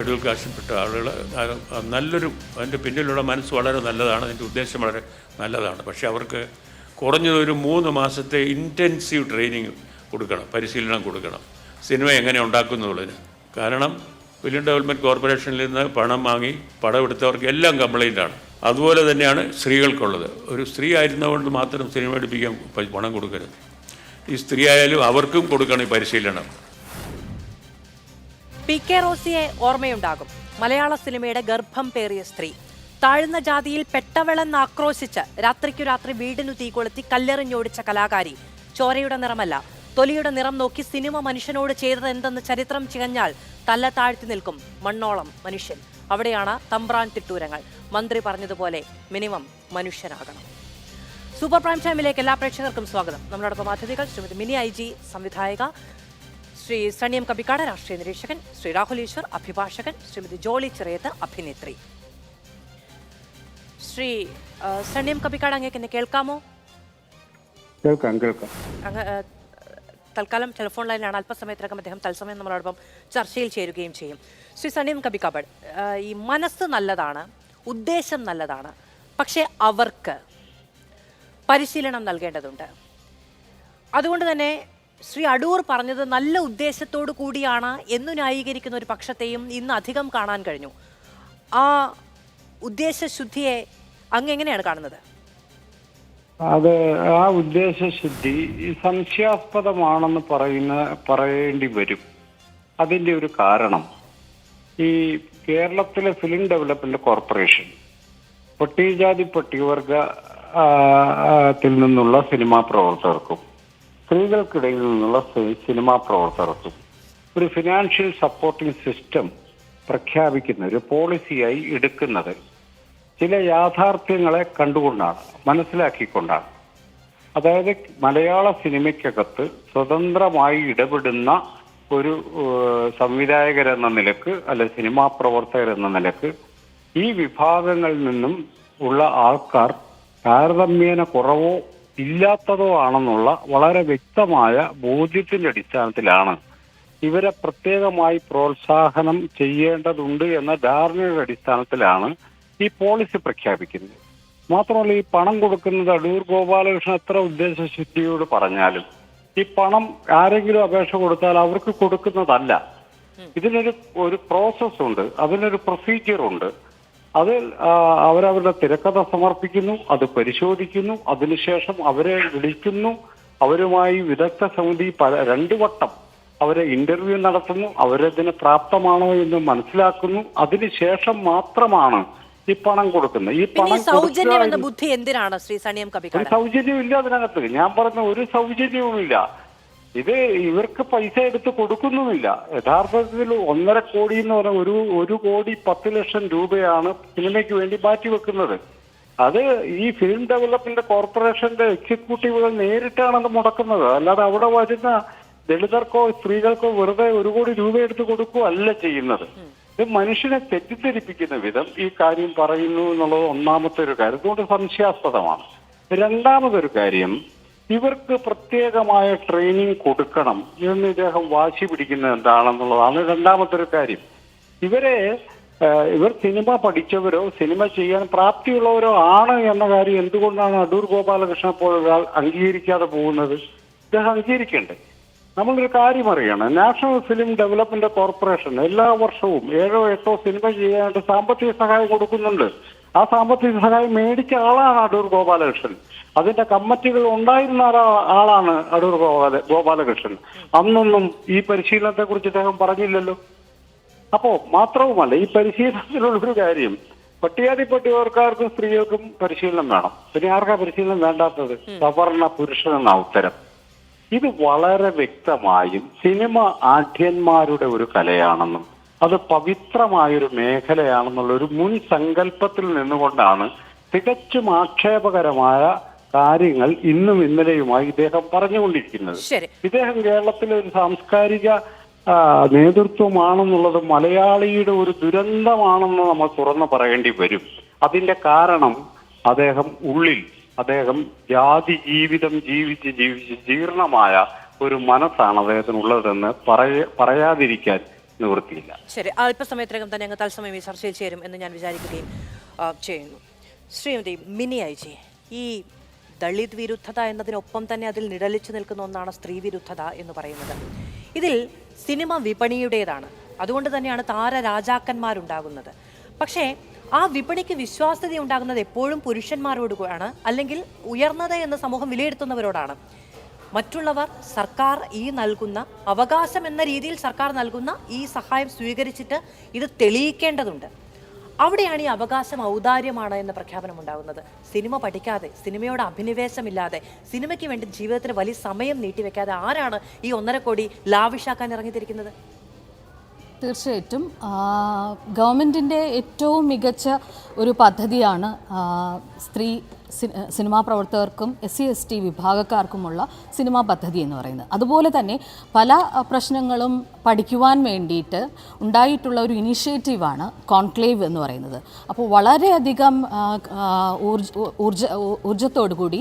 Schedule കാസ്റ്റിൽപ്പെട്ട ആളുകൾ നല്ലൊരു അതിൻ്റെ പിന്നിലുള്ള മനസ്സ് വളരെ നല്ലതാണ്, അതിൻ്റെ ഉദ്ദേശം വളരെ നല്ലതാണ്. പക്ഷേ അവർക്ക് കുറഞ്ഞതൊരു 3 മാസത്തെ ഇൻറ്റൻസീവ് ട്രെയിനിങ് കൊടുക്കണം, പരിശീലനം കൊടുക്കണം സിനിമ എങ്ങനെ ഉണ്ടാക്കുന്നുള്ളതിന്. കാരണം ഫിലിം ഡെവലപ്മെൻറ്റ് കോർപ്പറേഷനിൽ നിന്ന് പണം വാങ്ങി പടമെടുത്തവർക്ക് എല്ലാം കംപ്ലൈൻ്റാണ്. അതുപോലെ തന്നെയാണ് സ്ത്രീകൾക്കുള്ളത്. ഒരു സ്ത്രീ ആയിരുന്നതുകൊണ്ട് മാത്രം സിനിമ എടുപ്പിക്കാൻ പണം കൊടുക്കരുത്. ഈ സ്ത്രീ ആയാലും അവർക്കും കൊടുക്കണം ഈ പരിശീലനം. പി.കെ. റോസിയെ ഓർമ്മയുണ്ടാകും. മലയാള സിനിമയുടെ ഗർഭം പേറിയ സ്ത്രീ. താഴ്ന്ന ജാതിയിൽ പെട്ടവളെന്ന് ആക്രോശിച്ച് രാത്രിക്കു രാത്രി വീടിനു തീ കൊളുത്തി കല്ലെറിഞ്ഞോടിച്ച കലാകാരി. ചോരയുടെ നിറമല്ല, തൊലിയുടെ നിറം നോക്കി സിനിമ മനുഷ്യനോട് ചെയ്തത് എന്തെന്ന് ചരിത്രം ചികഞ്ഞാൽ തല താഴ്ത്തി നിൽക്കും മണ്ണോളം മനുഷ്യൻ. അവിടെയാണ് തമ്പ്രാൻ തിട്ടൂരങ്ങൾ. മന്ത്രി പറഞ്ഞതുപോലെ മിനിമം മനുഷ്യനാകണം. സൂപ്പർ പ്രൈം ടൈമിലേക്ക് എല്ലാ പ്രേക്ഷകർക്കും സ്വാഗതം. നമ്മളോടൊപ്പം അതിഥികൾ ശ്രീമതി മിനി IG, സംവിധായക, ശ്രീ സണ്ണി എം കബിക്കാട്, രാഷ്ട്രീയ നിരീക്ഷകൻ, ശ്രീ രാഹുൽ ഈശ്വർ, അഭിഭാഷകൻ, ശ്രീമതി ജോളി ചിറയത്ത്, അഭിനേത്രി. ശ്രീ സണ്ണി എം കബിക്കാട്, അങ്ങേക്ക് എന്നെ കേൾക്കാമോ? അങ്ങ് തൽക്കാലം ടെലിഫോൺ ലൈനിലാണ്. അല്പസമയത്തിനകം അദ്ദേഹം തത്സമയം നമ്മളോടൊപ്പം ചർച്ചയിൽ ചേരുകയും ചെയ്യും. ശ്രീ സണ്ണി എം കബിക്കാട്, ഈ മനസ്സ് നല്ലതാണ്, ഉദ്ദേശം നല്ലതാണ്, പക്ഷേ അവർക്ക് പരിശീലനം നൽകേണ്ടതുണ്ട്. അതുകൊണ്ട് തന്നെ ശ്രീ അടൂർ പറഞ്ഞത് നല്ല ഉദ്ദേശത്തോടു കൂടിയാണ് എന്നു ന്യായീകരിക്കുന്ന ഒരു പക്ഷത്തെയും ഇന്ന് അധികം കാണാൻ കഴിഞ്ഞു. ആ ഉദ്ദേശശുദ്ധിയെ അങ്ങ് എങ്ങനെയാണ് കാണുന്നത്? അത് ആ ഉദ്ദേശശുദ്ധി സംശയാസ്പദമാണെന്ന് പറയേണ്ടി വരും. അതിൻ്റെ ഒരു കാരണം, ഈ കേരളത്തിലെ ഫിലിം ഡെവലപ്മെന്റ് കോർപ്പറേഷൻ പട്ടികജാതി പട്ടികവർഗത്തിൽ നിന്നുള്ള സിനിമാ പ്രവർത്തകർക്കും സ്ത്രീകൾക്കിടയിൽ നിന്നുള്ള സിനിമാ പ്രവർത്തകർക്കും ഒരു ഫിനാൻഷ്യൽ സപ്പോർട്ടിംഗ് സിസ്റ്റം പ്രഖ്യാപിക്കുന്ന ഒരു പോളിസിയായി എടുക്കുന്നത് ചില യാഥാർത്ഥ്യങ്ങളെ കണ്ടുകൊണ്ടാണ്, മനസ്സിലാക്കിക്കൊണ്ടാണ്. അതായത് മലയാള സിനിമയ്ക്കകത്ത് സ്വതന്ത്രമായി ഇടപെടുന്ന ഒരു സംവിധായകരെന്ന നിലക്ക്, അല്ലെ സിനിമാ പ്രവർത്തകരെന്ന നിലക്ക് ഈ വിഭാഗങ്ങളിൽ നിന്നും ഉള്ള ആൾക്കാർ താരതമ്യേന കുറവോ ഇല്ലാത്തതോ ആണെന്നുള്ള വളരെ വ്യക്തമായ ബോധ്യത്തിന്റെ അടിസ്ഥാനത്തിലാണ് ഇവരെ പ്രത്യേകമായി പ്രോത്സാഹനം ചെയ്യേണ്ടതുണ്ട് എന്ന ധാരണയുടെ അടിസ്ഥാനത്തിലാണ് ഈ പോളിസി പ്രഖ്യാപിക്കുന്നത്. മാത്രമല്ല, ഈ പണം കൊടുക്കുന്നത് അടൂർ ഗോപാലകൃഷ്ണൻ എത്ര ഉദ്ദേശശുദ്ധിയോട് പറഞ്ഞാലും ഈ പണം ആരെങ്കിലും അപേക്ഷ കൊടുത്താൽ അവർക്ക് കൊടുക്കുന്നതല്ല. ഇതിനൊരു പ്രോസസ് ഉണ്ട്, അതിനൊരു പ്രൊസീജിയർ ഉണ്ട്. അതിൽ അവരവരുടെ തിരക്കഥ സമർപ്പിക്കുന്നു, അത് പരിശോധിക്കുന്നു, അതിനുശേഷം അവരെ വിളിക്കുന്നു, അവരുമായി വിദഗ്ധ സമിതി 2 വട്ടം അവരെ ഇന്റർവ്യൂ നടത്തുന്നു, അവരതിന് പ്രാപ്തമാണോ എന്ന് മനസ്സിലാക്കുന്നു. അതിനുശേഷം മാത്രമാണ് ഈ പണം കൊടുക്കുന്നത്. ഈ പണം സൗജന്യം ബുദ്ധി എന്തിനാണ് ശ്രീ സണ്ണി എം കബിക്കാട്? സൗജന്യമില്ല അതിനകത്ത്. ഞാൻ പറഞ്ഞ ഒരു സൗജന്യവുമില്ല. ഇത് ഇവർക്ക് പൈസ എടുത്ത് കൊടുക്കുന്നുമില്ല. യഥാർത്ഥത്തിൽ 1.5 കോടി എന്ന് പറഞ്ഞാൽ 1,10,00,000 രൂപയാണ് സിനിമയ്ക്ക് വേണ്ടി മാറ്റിവെക്കുന്നത്. അത് ഈ ഫിലിം ഡെവലപ്മെന്റ് കോർപ്പറേഷന്റെ എക്സിക്യൂട്ടീവുകൾ നേരിട്ടാണത് മുടക്കുന്നത്. അല്ലാതെ അവിടെ വരുന്ന ദളിതർക്കോ സ്ത്രീകൾക്കോ വെറുതെ 1 കോടി രൂപ എടുത്ത് കൊടുക്കുകയല്ല ചെയ്യുന്നത്. ഇത് മനുഷ്യനെ തെറ്റിദ്ധരിപ്പിക്കുന്ന വിധം ഈ കാര്യം പറയുന്നു എന്നുള്ളത് ഒന്നാമത്തെ ഒരു കാര്യം. അതുകൊണ്ട് സംശയാസ്പദമാണ്. രണ്ടാമതൊരു കാര്യം, ഇവർക്ക് പ്രത്യേകമായ ട്രെയിനിങ് കൊടുക്കണം എന്ന് ഇദ്ദേഹം വാശി പിടിക്കുന്നത് എന്താണെന്നുള്ളതാണ് രണ്ടാമത്തെ ഒരു കാര്യം. ഇവർ സിനിമ പഠിച്ചവരോ സിനിമ ചെയ്യാൻ പ്രാപ്തിയുള്ളവരോ ആണ് എന്ന കാര്യം എന്തുകൊണ്ടാണ് അടൂർ ഗോപാലകൃഷ്ണനെ പോലൊരാൾ അംഗീകരിക്കാതെ പോകുന്നത്? ഇദ്ദേഹം അംഗീകരിക്കണ്ടേ? നമ്മളൊരു കാര്യം അറിയണം, നാഷണൽ ഫിലിം ഡെവലപ്മെന്റ് കോർപ്പറേഷൻ എല്ലാ വർഷവും 7 or 8 സിനിമ ചെയ്യാനായിട്ട് സാമ്പത്തിക സഹായം കൊടുക്കുന്നുണ്ട്. ആ സാമ്പത്തിക സഹായം മേടിച്ച ആളാണ് അടൂർ ഗോപാലകൃഷ്ണൻ. അതിന്റെ കമ്മിറ്റികൾ ഉണ്ടായിരുന്ന ആളാണ് അടൂർ ഗോപാലകൃഷ്ണൻ. അന്നൊന്നും ഈ പരിശീലനത്തെ കുറിച്ച് അദ്ദേഹം പറഞ്ഞില്ലല്ലോ. അപ്പോ മാത്രവുമല്ല, ഈ പരിശീലനത്തിലുള്ളൊരു കാര്യം, പട്ടികജാതി പട്ടികവർക്കാർക്കും സ്ത്രീകൾക്കും പരിശീലനം വേണം. പിന്നെ ആർക്കാ പരിശീലനം വേണ്ടാത്തത്? സവർണ പുരുഷനെന്ന ഉത്തരം. ഇത് വളരെ വ്യക്തമായും സിനിമ ആഢ്യന്മാരുടെ ഒരു കലയാണെന്നും അത് പവിത്രമായൊരു മേഖലയാണെന്നുള്ള ഒരു മുൻ സങ്കല്പത്തിൽ നിന്നുകൊണ്ടാണ് തികച്ചും ആക്ഷേപകരമായ കാര്യങ്ങൾ ഇന്നും ഇന്നലെയുമായി ഇദ്ദേഹം പറഞ്ഞുകൊണ്ടിരിക്കുന്നത്. ഇദ്ദേഹം കേരളത്തിലെ ഒരു സാംസ്കാരിക നേതൃത്വമാണെന്നുള്ളത് മലയാളിയുടെ ഒരു ദുരന്തമാണെന്ന് നമ്മൾ തുറന്നു പറയേണ്ടി വരും. അതിന്റെ കാരണം അദ്ദേഹം ജാതി ജീവിതം ജീവിച്ച് ജീർണമായ ഒരു മനസ്സാണ് അദ്ദേഹത്തിനുള്ളതെന്ന് പറയാതിരിക്കാൻ നിവൃത്തിയില്ല. ശരി, അല്പസമയത്തിനകം തന്നെ അങ്ങ് തത്സമയം ഈ ചർച്ചയിൽ ചേരും എന്ന് ഞാൻ വിചാരിക്കുകയും ചെയ്യുന്നു. ശ്രീമതി മിനി ഐജി, ഈ ദളിത് വിരുദ്ധത എന്നതിനൊപ്പം തന്നെ അതിൽ നിഴലിച്ചു നിൽക്കുന്ന ഒന്നാണ് സ്ത്രീ വിരുദ്ധത എന്ന് പറയുന്നത്. ഇതിൽ സിനിമ വിപണിയുടേതാണ്, അതുകൊണ്ട് തന്നെയാണ് താരരാജാക്കന്മാരുണ്ടാകുന്നത്. പക്ഷേ ആ വിപണിക്ക് വിശ്വാസ്യത ഉണ്ടാകുന്നത് എപ്പോഴും പുരുഷന്മാരോടാണ്, അല്ലെങ്കിൽ ഉയർന്നത് എന്ന് സമൂഹം വിലയിരുത്തുന്നവരോടാണ്. മറ്റുള്ളവർ സർക്കാർ ഈ നൽകുന്ന അവകാശം എന്ന രീതിയിൽ സർക്കാർ നൽകുന്ന ഈ സഹായം സ്വീകരിച്ചിട്ട് ഇത് തെളിയിക്കേണ്ടതുണ്ട്. അവിടെയാണ് ഈ അവകാശം ഔദാര്യമാണ് എന്ന പ്രഖ്യാപനം ഉണ്ടാകുന്നത്. സിനിമ പഠിക്കാതെ, സിനിമയോട് അഭിനിവേശമില്ലാതെ, സിനിമയ്ക്ക് വേണ്ടി ജീവിതത്തിന് വലിയ സമയം നീട്ടിവെക്കാതെ ആരാണ് ഈ 1.5 കോടി ലാവിഷാക്കാൻ ഇറങ്ങിത്തിരിക്കുന്നത്? തീർച്ചയായിട്ടും ഗവൺമെൻറ്റിൻ്റെ ഏറ്റവും മികച്ച ഒരു പദ്ധതിയാണ് സ്ത്രീ സിനിമാ പ്രവർത്തകർക്കും SC/ST വിഭാഗക്കാർക്കുമുള്ള സിനിമാ പദ്ധതി എന്ന് പറയുന്നത്. അതുപോലെ തന്നെ പല പ്രശ്നങ്ങളും പഠിക്കുവാൻ വേണ്ടിയിട്ട് ഉണ്ടായിട്ടുള്ള ഒരു ഇനിഷ്യേറ്റീവാണ് കോൺക്ലേവ് എന്ന് പറയുന്നത്. അപ്പോൾ വളരെയധികം ഊർജത്തോടുകൂടി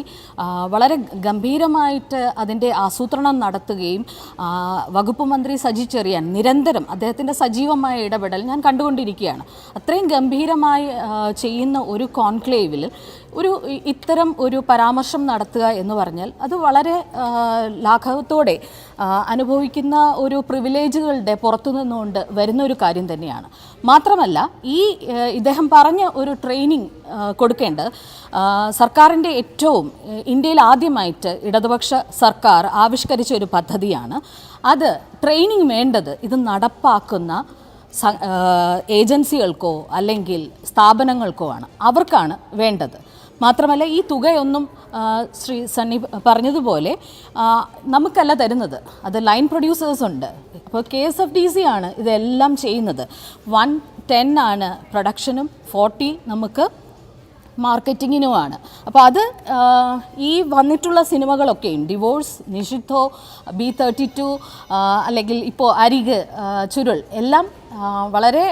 വളരെ ഗംഭീരമായിട്ട് അതിൻ്റെ ആസൂത്രണം നടത്തുകയും വകുപ്പ് മന്ത്രി സജി ചെറിയാൻ നിരന്തരം അദ്ദേഹത്തിൻ്റെ സജീവമായ ഇടപെടൽ ഞാൻ കണ്ടുകൊണ്ടിരിക്കുകയാണ്. അത്രയും ഗംഭീരമായി ചെയ്യുന്ന ഒരു കോൺക്ലേവിൽ ഇത്തരം ഒരു പരാമർശം നടത്തുക എന്ന് പറഞ്ഞാൽ അത് വളരെ ലാഘവത്തോടെ അനുഭവിക്കുന്ന ഒരു പ്രിവിലേജുകളുടെ പുറത്തു നിന്നുകൊണ്ട് വരുന്ന ഒരു കാര്യം തന്നെയാണ്. മാത്രമല്ല ഇദ്ദേഹം പറഞ്ഞ ഒരു ട്രെയിനിങ് കൊടുക്കേണ്ടത് സർക്കാരിൻ്റെ ഇന്ത്യയിൽ ആദ്യമായിട്ട് ഇടതുപക്ഷ സർക്കാർ ആവിഷ്കരിച്ച ഒരു പദ്ധതിയാണ്. അത് ട്രെയിനിങ് വേണ്ടത് ഇത് നടപ്പാക്കുന്ന ഏജൻസികൾക്കോ അല്ലെങ്കിൽ സ്ഥാപനങ്ങൾക്കോ ആണ്, അവർക്കാണ് വേണ്ടത്. മാത്രമല്ല ഈ തുകയൊന്നും ശ്രീ സണ്ണി പറഞ്ഞതുപോലെ നമുക്കല്ല തരുന്നത്, അത് ലൈൻ പ്രൊഡ്യൂസേഴ്സ് ഉണ്ട്. അപ്പോൾ KSFDC ആണ് ഇതെല്ലാം ചെയ്യുന്നത്. 110 ആണ് പ്രൊഡക്ഷനും, 40 നമുക്ക് മാർക്കറ്റിങ്ങിനുമാണ്. അപ്പോൾ അത് ഈ വന്നിട്ടുള്ള സിനിമകളൊക്കെയും ഡിവോഴ്സ്, നിഷിദ്ധോ, B32 അല്ലെങ്കിൽ ഇപ്പോൾ അരിക്, ചുരുൾ എല്ലാം വളരെ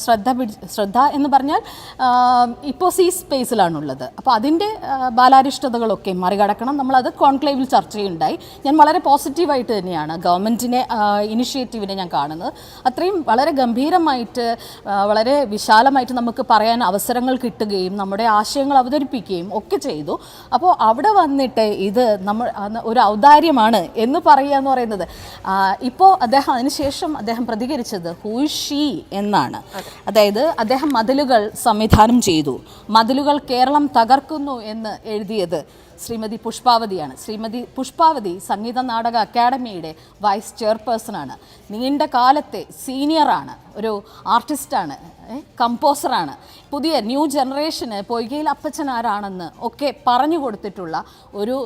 ശ്രദ്ധ എന്ന് പറഞ്ഞാൽ ഇപ്പോൾ സ്പേസിലാണുള്ളത്. അപ്പോൾ അതിൻ്റെ ബാലാരിഷ്ടതകളൊക്കെ മറികടക്കണം. നമ്മളത് കോൺക്ലേവിൽ ചർച്ചയുണ്ടായി. ഞാൻ വളരെ പോസിറ്റീവായിട്ട് തന്നെയാണ് ഗവൺമെൻറ്റിനെ ഇനിഷ്യേറ്റീവിനെ ഞാൻ കാണുന്നത്. അത്രയും വളരെ ഗംഭീരമായിട്ട് വളരെ വിശാലമായിട്ട് നമുക്ക് പറയാൻ അവസരങ്ങൾ കിട്ടുകയും നമ്മുടെ ആശയങ്ങൾ അവതരിപ്പിക്കുകയും ഒക്കെ ചെയ്തു. അപ്പോൾ അവിടെ വന്നിട്ട് ഇത് ഒരു ഔദാര്യമാണ് എന്ന് പറയുക എന്ന് പറയുന്നത്, ഇപ്പോൾ അതിനുശേഷം അദ്ദേഹം പ്രതികരിച്ചത് ഷീ എന്നാണ്. അതായത് അദ്ദേഹം മതിലുകൾ സംവിധാനം ചെയ്തു, മതിലുകൾ കേരളം തകർക്കുന്നു എന്ന് എഴുതിയത് ശ്രീമതി പുഷ്പാവതിയാണ്. ശ്രീമതി പുഷ്പാവതി സംഗീത നാടക അക്കാദമിയുടെ വൈസ് ചെയർപേഴ്സണാണ്. നീണ്ട കാലത്തെ സീനിയറാണ്, ഒരു ആർട്ടിസ്റ്റാണ്, കമ്പോസറാണ്. പുതിയ ന്യൂ ജനറേഷന് പൊയ്കയിൽ അപ്പച്ചൻ ആരാണെന്ന് ഒക്കെ പറഞ്ഞു കൊടുത്തിട്ടുള്ള ഒരു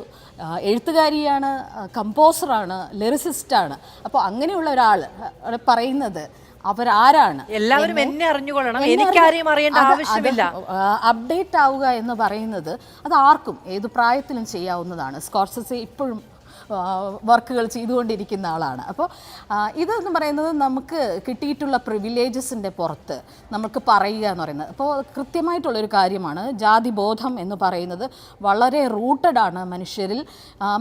എഴുത്തുകാരിയാണ്, കമ്പോസറാണ്, ലിറിസിസ്റ്റാണ്. അപ്പോൾ അങ്ങനെയുള്ള ഒരാൾ പറയുന്നത് അവരാരാണ്, എല്ലാവരും എന്നെ അറിഞ്ഞുകൊള്ളണം, എനിക്കാരെയും അറിയേണ്ട ആവശ്യമില്ല, അപ്ഡേറ്റ് ആവുക എന്ന് പറയുന്നത് അത് ആർക്കും ഏത് പ്രായത്തിലും ചെയ്യാവുന്നതാണ്. സ്കോർസെസെ ഇപ്പോഴും വർക്കുകൾ ചെയ്തുകൊണ്ടിരിക്കുന്ന ആളാണ്. അപ്പോൾ ഇതെന്ന് പറയുന്നത് നമുക്ക് കിട്ടിയിട്ടുള്ള പ്രിവിലേജസിൻ്റെ പുറത്ത് നമുക്ക് പറയുക എന്ന് പറയുന്നത്. അപ്പോൾ കൃത്യമായിട്ടുള്ളൊരു കാര്യമാണ്. ജാതിബോധം എന്ന് പറയുന്നത് വളരെ റൂട്ടഡാണ് മനുഷ്യരിൽ.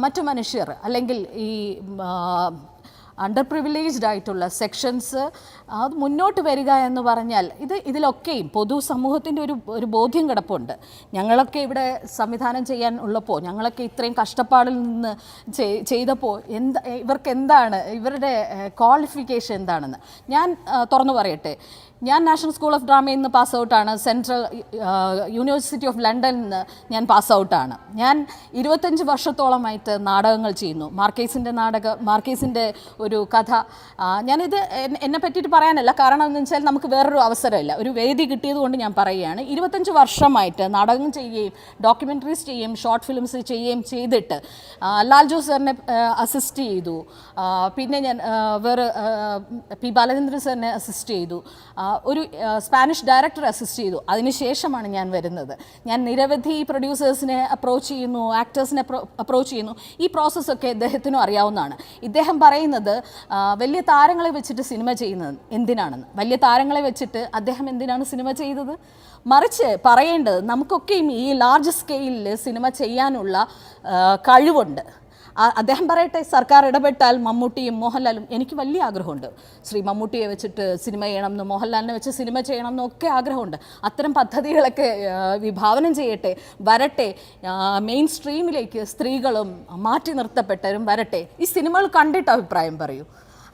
മറ്റു മനുഷ്യർ അല്ലെങ്കിൽ ഈ അണ്ടർ പ്രിവിലേജ്ഡ് ആയിട്ടുള്ള സെക്ഷൻസ് അത് മുന്നോട്ട് വരിക എന്ന് പറഞ്ഞാൽ ഇതിലൊക്കെയും പൊതുസമൂഹത്തിൻ്റെ ഒരു ബോധ്യം കിടപ്പുണ്ട്. ഞങ്ങളൊക്കെ ഇവിടെ സംവിധാനം ചെയ്യാൻ ഉള്ളപ്പോൾ, ഞങ്ങളൊക്കെ ഇത്രയും കഷ്ടപ്പാടിൽ നിന്ന് ചെയ്തപ്പോൾ ഇവർക്ക് എന്താണ്, ഇവരുടെ ക്വാളിഫിക്കേഷൻ എന്താണെന്ന് ഞാൻ തുറന്നു പറയട്ടെ. ഞാൻ നാഷണൽ സ്കൂൾ ഓഫ് ഡ്രാമയിൽ നിന്ന് പാസ് ഔട്ടാണ്. സെൻട്രൽ യൂണിവേഴ്സിറ്റി ഓഫ് ലണ്ടനിൽ നിന്ന് ഞാൻ പാസ് ഔട്ടാണ്. ഞാൻ 25 വർഷത്തോളമായിട്ട് നാടകങ്ങൾ ചെയ്യുന്നു. മാർക്കേസിൻ്റെ ഒരു കഥ, ഞാനിത് എന്നെ പറ്റിയിട്ട് പറയാനല്ല, കാരണം എന്ന് വെച്ചാൽ നമുക്ക് വേറൊരു അവസരമില്ല, ഒരു വേദി കിട്ടിയത് കൊണ്ട് ഞാൻ പറയുകയാണ്. 25 വർഷമായിട്ട് നാടകം ചെയ്യുകയും ഡോക്യുമെൻ്ററീസ് ചെയ്യുകയും ഷോർട്ട് ഫിലിംസ് ചെയ്യുകയും ചെയ്തിട്ട് ലാൽ ജോസ് സാറിനെ അസിസ്റ്റ് ചെയ്തു. പിന്നെ ഞാൻ വേറെ പി ബാലചന്ദ്രൻ സാറിനെ അസിസ്റ്റ് ചെയ്തു. ഒരു സ്പാനിഷ് ഡയറക്ടറെ അസിസ്റ്റ് ചെയ്തു. അതിനുശേഷമാണ് ഞാൻ വരുന്നത്. ഞാൻ നിരവധി പ്രൊഡ്യൂസേഴ്സിനെ അപ്രോച്ച് ചെയ്യുന്നു, ആക്ടേഴ്സിനെ അപ്രോച്ച് ചെയ്യുന്നു. ഈ പ്രോസസ്സൊക്കെ ഇദ്ദേഹത്തിനും അറിയാവുന്നതാണ്. ഇദ്ദേഹം പറയുന്നത് വലിയ താരങ്ങളെ വെച്ചിട്ട് സിനിമ ചെയ്യുന്നത് എന്തിനാണെന്ന്. വലിയ താരങ്ങളെ വെച്ചിട്ട് അദ്ദേഹം എന്തിനാണ് സിനിമ ചെയ്തത്? മറിച്ച് പറയേണ്ടത് നമുക്കൊക്കെയും ഈ ലാർജ് സ്കെയിലിൽ സിനിമ ചെയ്യാനുള്ള കഴിവുണ്ട്. അദ്ദേഹം പറയട്ടെ, സർക്കാർ ഇടപെട്ടാൽ മമ്മൂട്ടിയും മോഹൻലാലും, എനിക്ക് വലിയ ആഗ്രഹമുണ്ട് ശ്രീ മമ്മൂട്ടിയെ വെച്ചിട്ട് സിനിമ ചെയ്യണം എന്ന്, മോഹൻലാലിനെ വെച്ച് സിനിമ ചെയ്യണം എന്നൊക്കെ ആഗ്രഹമുണ്ട്. അത്തരം പദ്ധതികളൊക്കെ വിഭാവനം ചെയ്യട്ടെ, വരട്ടെ. മെയിൻ സ്ട്രീമിലേക്ക് സ്ത്രീകളും മാറ്റി നിർത്തപ്പെട്ടവരും വരട്ടെ. ഈ സിനിമകൾ കണ്ടിട്ട് അഭിപ്രായം പറയൂ.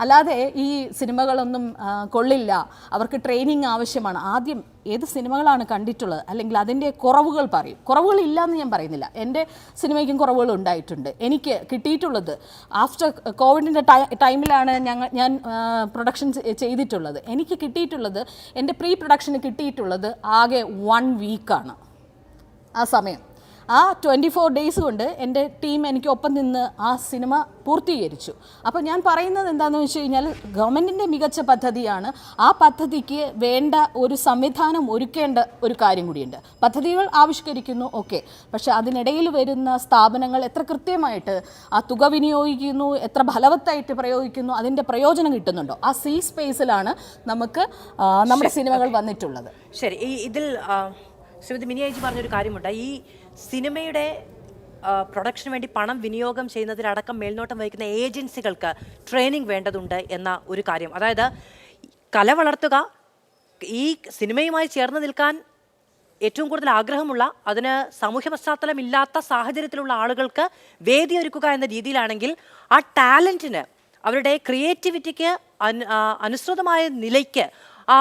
അല്ലാതെ ഈ സിനിമകളൊന്നും കൊള്ളില്ല, അവർക്ക് ട്രെയിനിങ് ആവശ്യമാണ്. ആദ്യം ഏത് സിനിമകളാണ് കണ്ടിട്ടുള്ളത്, അല്ലെങ്കിൽ അതിൻ്റെ കുറവുകൾ പറയും. കുറവുകളില്ല എന്ന് ഞാൻ പറയുന്നില്ല, എൻ്റെ സിനിമയ്ക്കും കുറവുകൾ ഉണ്ടായിട്ടുണ്ട്. എനിക്ക് കിട്ടിയിട്ടുള്ളത് ആഫ്റ്റർ കോവിഡിൻ്റെ ടൈമിലാണ് ഞാൻ പ്രൊഡക്ഷൻ ചെയ്തിട്ടുള്ളത്. എനിക്ക് കിട്ടിയിട്ടുള്ളത്, എൻ്റെ പ്രീ പ്രൊഡക്ഷന് കിട്ടിയിട്ടുള്ളത് ആകെ 1 വീക്കാണ്. ആ സമയം, ആ 24 ഡേയ്സ് കൊണ്ട് എൻ്റെ ടീം എനിക്ക് ഒപ്പം നിന്ന് ആ സിനിമ പൂർത്തീകരിച്ചു. അപ്പോൾ ഞാൻ പറയുന്നത് എന്താണെന്ന് വെച്ച് കഴിഞ്ഞാൽ, ഗവൺമെൻറ്റിൻ്റെ മികച്ച പദ്ധതിയാണ്. ആ പദ്ധതിക്ക് വേണ്ട ഒരു സംവിധാനം ഒരുക്കേണ്ട ഒരു കാര്യം കൂടിയുണ്ട്. പദ്ധതികൾ ആവിഷ്കരിക്കുന്നു, ഓക്കെ, പക്ഷേ അതിനിടയിൽ വരുന്ന സ്ഥാപനങ്ങൾ എത്ര കൃത്യമായിട്ട് ആ തുക വിനിയോഗിക്കുന്നു, എത്ര ഫലവത്തായിട്ട് പ്രയോഗിക്കുന്നു, അതിൻ്റെ പ്രയോജനം കിട്ടുന്നുണ്ടോ, ആ സ്പേസിലാണ് നമുക്ക് നമ്മുടെ സിനിമകൾ വന്നിട്ടുള്ളത്. ശരി, ഇതിൽ ശ്രീമതി മിനി ഐജി പറഞ്ഞൊരു കാര്യമുണ്ട്. ഈ സിനിമയുടെ പ്രൊഡക്ഷന് വേണ്ടി പണം വിനിയോഗം ചെയ്യുന്നതിലടക്കം മേൽനോട്ടം വഹിക്കുന്ന ഏജൻസികൾക്ക് ട്രെയിനിങ് വേണ്ടതുണ്ട് എന്ന ഒരു കാര്യം. അതായത് കല വളർത്തുക, ഈ സിനിമയുമായി ചേർന്ന് നിൽക്കാൻ ഏറ്റവും കൂടുതൽ ആഗ്രഹമുള്ള, അതിന് സാമൂഹ്യ പശ്ചാത്തലമില്ലാത്ത സാഹചര്യത്തിലുള്ള ആളുകൾക്ക് വേദി ഒരുക്കുക എന്ന രീതിയിലാണെങ്കിൽ, ആ ടാലൻറ്റിന്, അവരുടെ ക്രിയേറ്റിവിറ്റിക്ക് അനുസൃതമായ നിലയ്ക്ക് ആ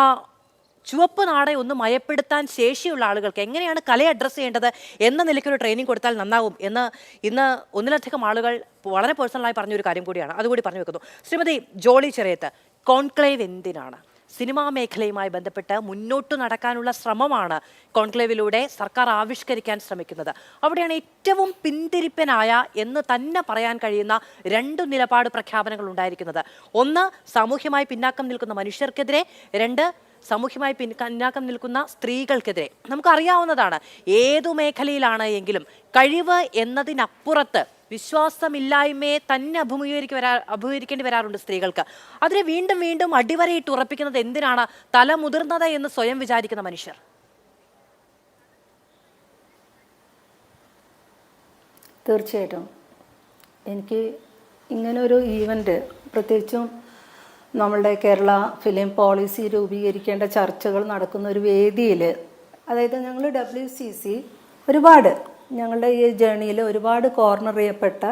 ചുവപ്പ് നാടെ ഒന്ന് മയപ്പെടുത്താൻ ശേഷിയുള്ള ആളുകൾക്ക് എങ്ങനെയാണ് കലയെ അഡ്രസ്സ് ചെയ്യേണ്ടത് എന്ന നിലയ്ക്കൊരു ട്രെയിനിങ് കൊടുത്താൽ നന്നാവും എന്ന് ഇന്ന് ഒന്നിലധികം ആളുകൾ വളരെ പേഴ്സണലായി പറഞ്ഞൊരു കാര്യം കൂടിയാണ്. അതുകൂടി പറഞ്ഞു വെക്കുന്നു. ശ്രീമതി ജോളി ചെറിയത്ത്, കോൺക്ലേവ് എന്തിനാണ്? സിനിമാ മേഖലയുമായി ബന്ധപ്പെട്ട് മുന്നോട്ട് നടക്കാനുള്ള ശ്രമമാണ് കോൺക്ലേവിലൂടെ സർക്കാർ ആവിഷ്കരിക്കാൻ ശ്രമിക്കുന്നത്. അവിടെയാണ് ഏറ്റവും പിന്തിരിപ്പനായ എന്ന് തന്നെ പറയാൻ കഴിയുന്ന 2 നിലപാട് പ്രഖ്യാപനങ്ങൾ ഉണ്ടായിരിക്കുന്നത്. ഒന്ന്, സാമൂഹ്യമായി പിന്നാക്കം നിൽക്കുന്ന മനുഷ്യർക്കെതിരെ. 2, സാമൂഹ്യമായി പിന്നാക്കം നിൽക്കുന്ന സ്ത്രീകൾക്കെതിരെ. നമുക്കറിയാവുന്നതാണ്, ഏതു മേഖലയിലാണ് എങ്കിലും കഴിവ് എന്നതിനപ്പുറത്ത് വിശ്വാസമില്ലായ്മയെ തന്നെ അഭിമുഖീകരിക്കേണ്ടി വരാറുണ്ട് സ്ത്രീകൾക്ക്. അതിനെ വീണ്ടും വീണ്ടും അടിവരയിട്ട് ഉറപ്പിക്കുന്നത് എന്തിനാണ്? തലമുതിർന്നത് എന്ന് സ്വയം വിചാരിക്കുന്ന മനുഷ്യർ. തീർച്ചയായിട്ടും എനിക്ക് ഇങ്ങനൊരു ഈവൻ്റ്, പ്രത്യേകിച്ചും നമ്മളുടെ കേരള ഫിലിം പോളിസി രൂപീകരിക്കേണ്ട ചർച്ചകൾ നടക്കുന്ന ഒരു വേദിയിൽ, അതായത് ഞങ്ങൾ WCC ഒരുപാട് ഞങ്ങളുടെ ഈ ജേണിയിൽ ഒരുപാട് കോർണർ ചെയ്യപ്പെട്ട,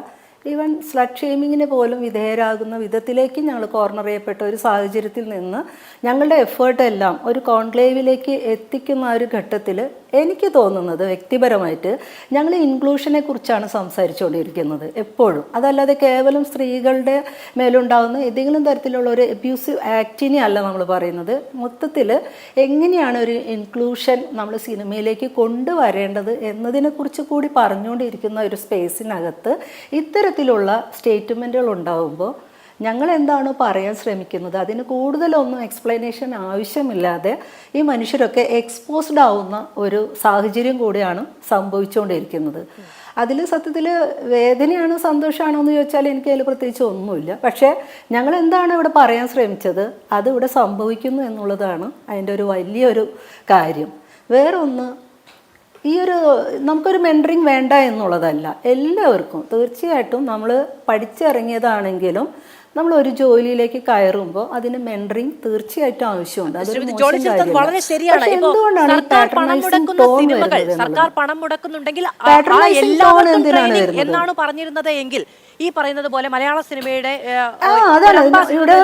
ഈവൻ സ്ലട്ട് ഷെയ്മിങ്ങിന് പോലും വിധേയരാകുന്ന വിധത്തിലേക്ക് ഞങ്ങൾ കോർണർ ചെയ്യപ്പെട്ട ഒരു സാഹചര്യത്തിൽ നിന്ന് ഞങ്ങളുടെ എഫേർട്ടെല്ലാം ഒരു കോൺക്ലേവിലേക്ക് എത്തിക്കുന്ന ഒരു ഘട്ടത്തിൽ എനിക്ക് തോന്നുന്നത് വ്യക്തിപരമായിട്ട് ഞങ്ങൾ ഇൻക്ലൂഷനെ കുറിച്ചാണ് സംസാരിച്ചുകൊണ്ടിരിക്കുന്നത് എപ്പോഴും. അതല്ലാതെ കേവലം സ്ത്രീകളുടെ മേലുണ്ടാകുന്ന ഏതെങ്കിലും തരത്തിലുള്ള ഒരു അബ്യൂസീവ് ആക്ടിനെ അല്ല നമ്മൾ പറയുന്നത്. മൊത്തത്തിൽ എങ്ങനെയാണ് ഒരു ഇൻക്ലൂഷൻ നമ്മൾ സിനിമയിലേക്ക് കൊണ്ടുവരേണ്ടത് എന്നതിനെക്കുറിച്ച് കൂടി പറഞ്ഞുകൊണ്ടിരിക്കുന്ന ഒരു സ്പേസിനകത്ത് ഇത്തരത്തിലുള്ള സ്റ്റേറ്റ്മെൻറ്റുകൾ ഉണ്ടാകുമ്പോൾ ഞങ്ങൾ എന്താണോ പറയാൻ ശ്രമിക്കുന്നത് അതിന് കൂടുതലൊന്നും എക്സ്പ്ലനേഷൻ ആവശ്യമില്ലാതെ ഈ മനുഷ്യരൊക്കെ എക്സ്പോസ്ഡ് ആവുന്ന ഒരു സാഹചര്യം കൂടിയാണ് സംഭവിച്ചുകൊണ്ടിരിക്കുന്നത്. അതിൽ സത്യത്തിൽ വേദനയാണോ സന്തോഷമാണോ എന്ന് ചോദിച്ചാൽ എനിക്ക് അതിൽ പ്രത്യേകിച്ച് ഒന്നുമില്ല. പക്ഷേ ഞങ്ങൾ എന്താണ് ഇവിടെ പറയാൻ ശ്രമിച്ചത് അത് ഇവിടെ സംഭവിക്കുന്നു എന്നുള്ളതാണ് അതിൻ്റെ ഒരു വലിയൊരു കാര്യം. വേറൊന്ന്, ഈ നമുക്കൊരു മെൻറ്ററിങ് വേണ്ട എന്നുള്ളതല്ല. എല്ലാവർക്കും തീർച്ചയായിട്ടും നമ്മൾ പഠിച്ചിറങ്ങിയതാണെങ്കിലും നമ്മൾ ഒരു ജോലിയിലേക്ക് കയറുമ്പോൾ അതിന് മെൻറ്ററിങ് തീർച്ചയായിട്ടും ആവശ്യമുണ്ട്. വളരെ ശരിയാണ്. സർക്കാർ പണം മുടക്കുന്നുണ്ടെങ്കിൽ എന്നാണ് പറഞ്ഞിരുന്നത് എങ്കിൽ ഈ പറയുന്നത് പോലെ മലയാള സിനിമയുടെ ഇവിടെ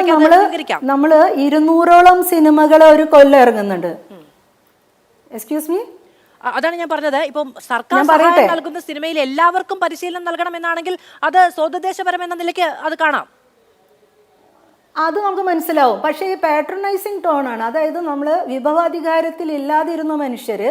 നമ്മള് 200ഓളം സിനിമകൾ ഒരു കൊല്ലം ഇറങ്ങുന്നുണ്ട്. എക്സ്ക്യൂസ് മീ, അതാണ് ഞാൻ പറഞ്ഞത്. ഇപ്പം സർക്കാർ നൽകുന്ന സിനിമയിൽ എല്ലാവർക്കും പരിശീലനം നൽകണമെന്നാണെങ്കിൽ അത് സ്വദേശപരം എന്ന നിലയ്ക്ക് അത് കാണാം, അത് നമുക്ക് മനസ്സിലാവും. പക്ഷേ ഈ പാട്രണൈസിങ് ടോണാണ്. അതായത് നമ്മൾ വിഭവാധികാരത്തിൽ ഇല്ലാതിരുന്ന മനുഷ്യർ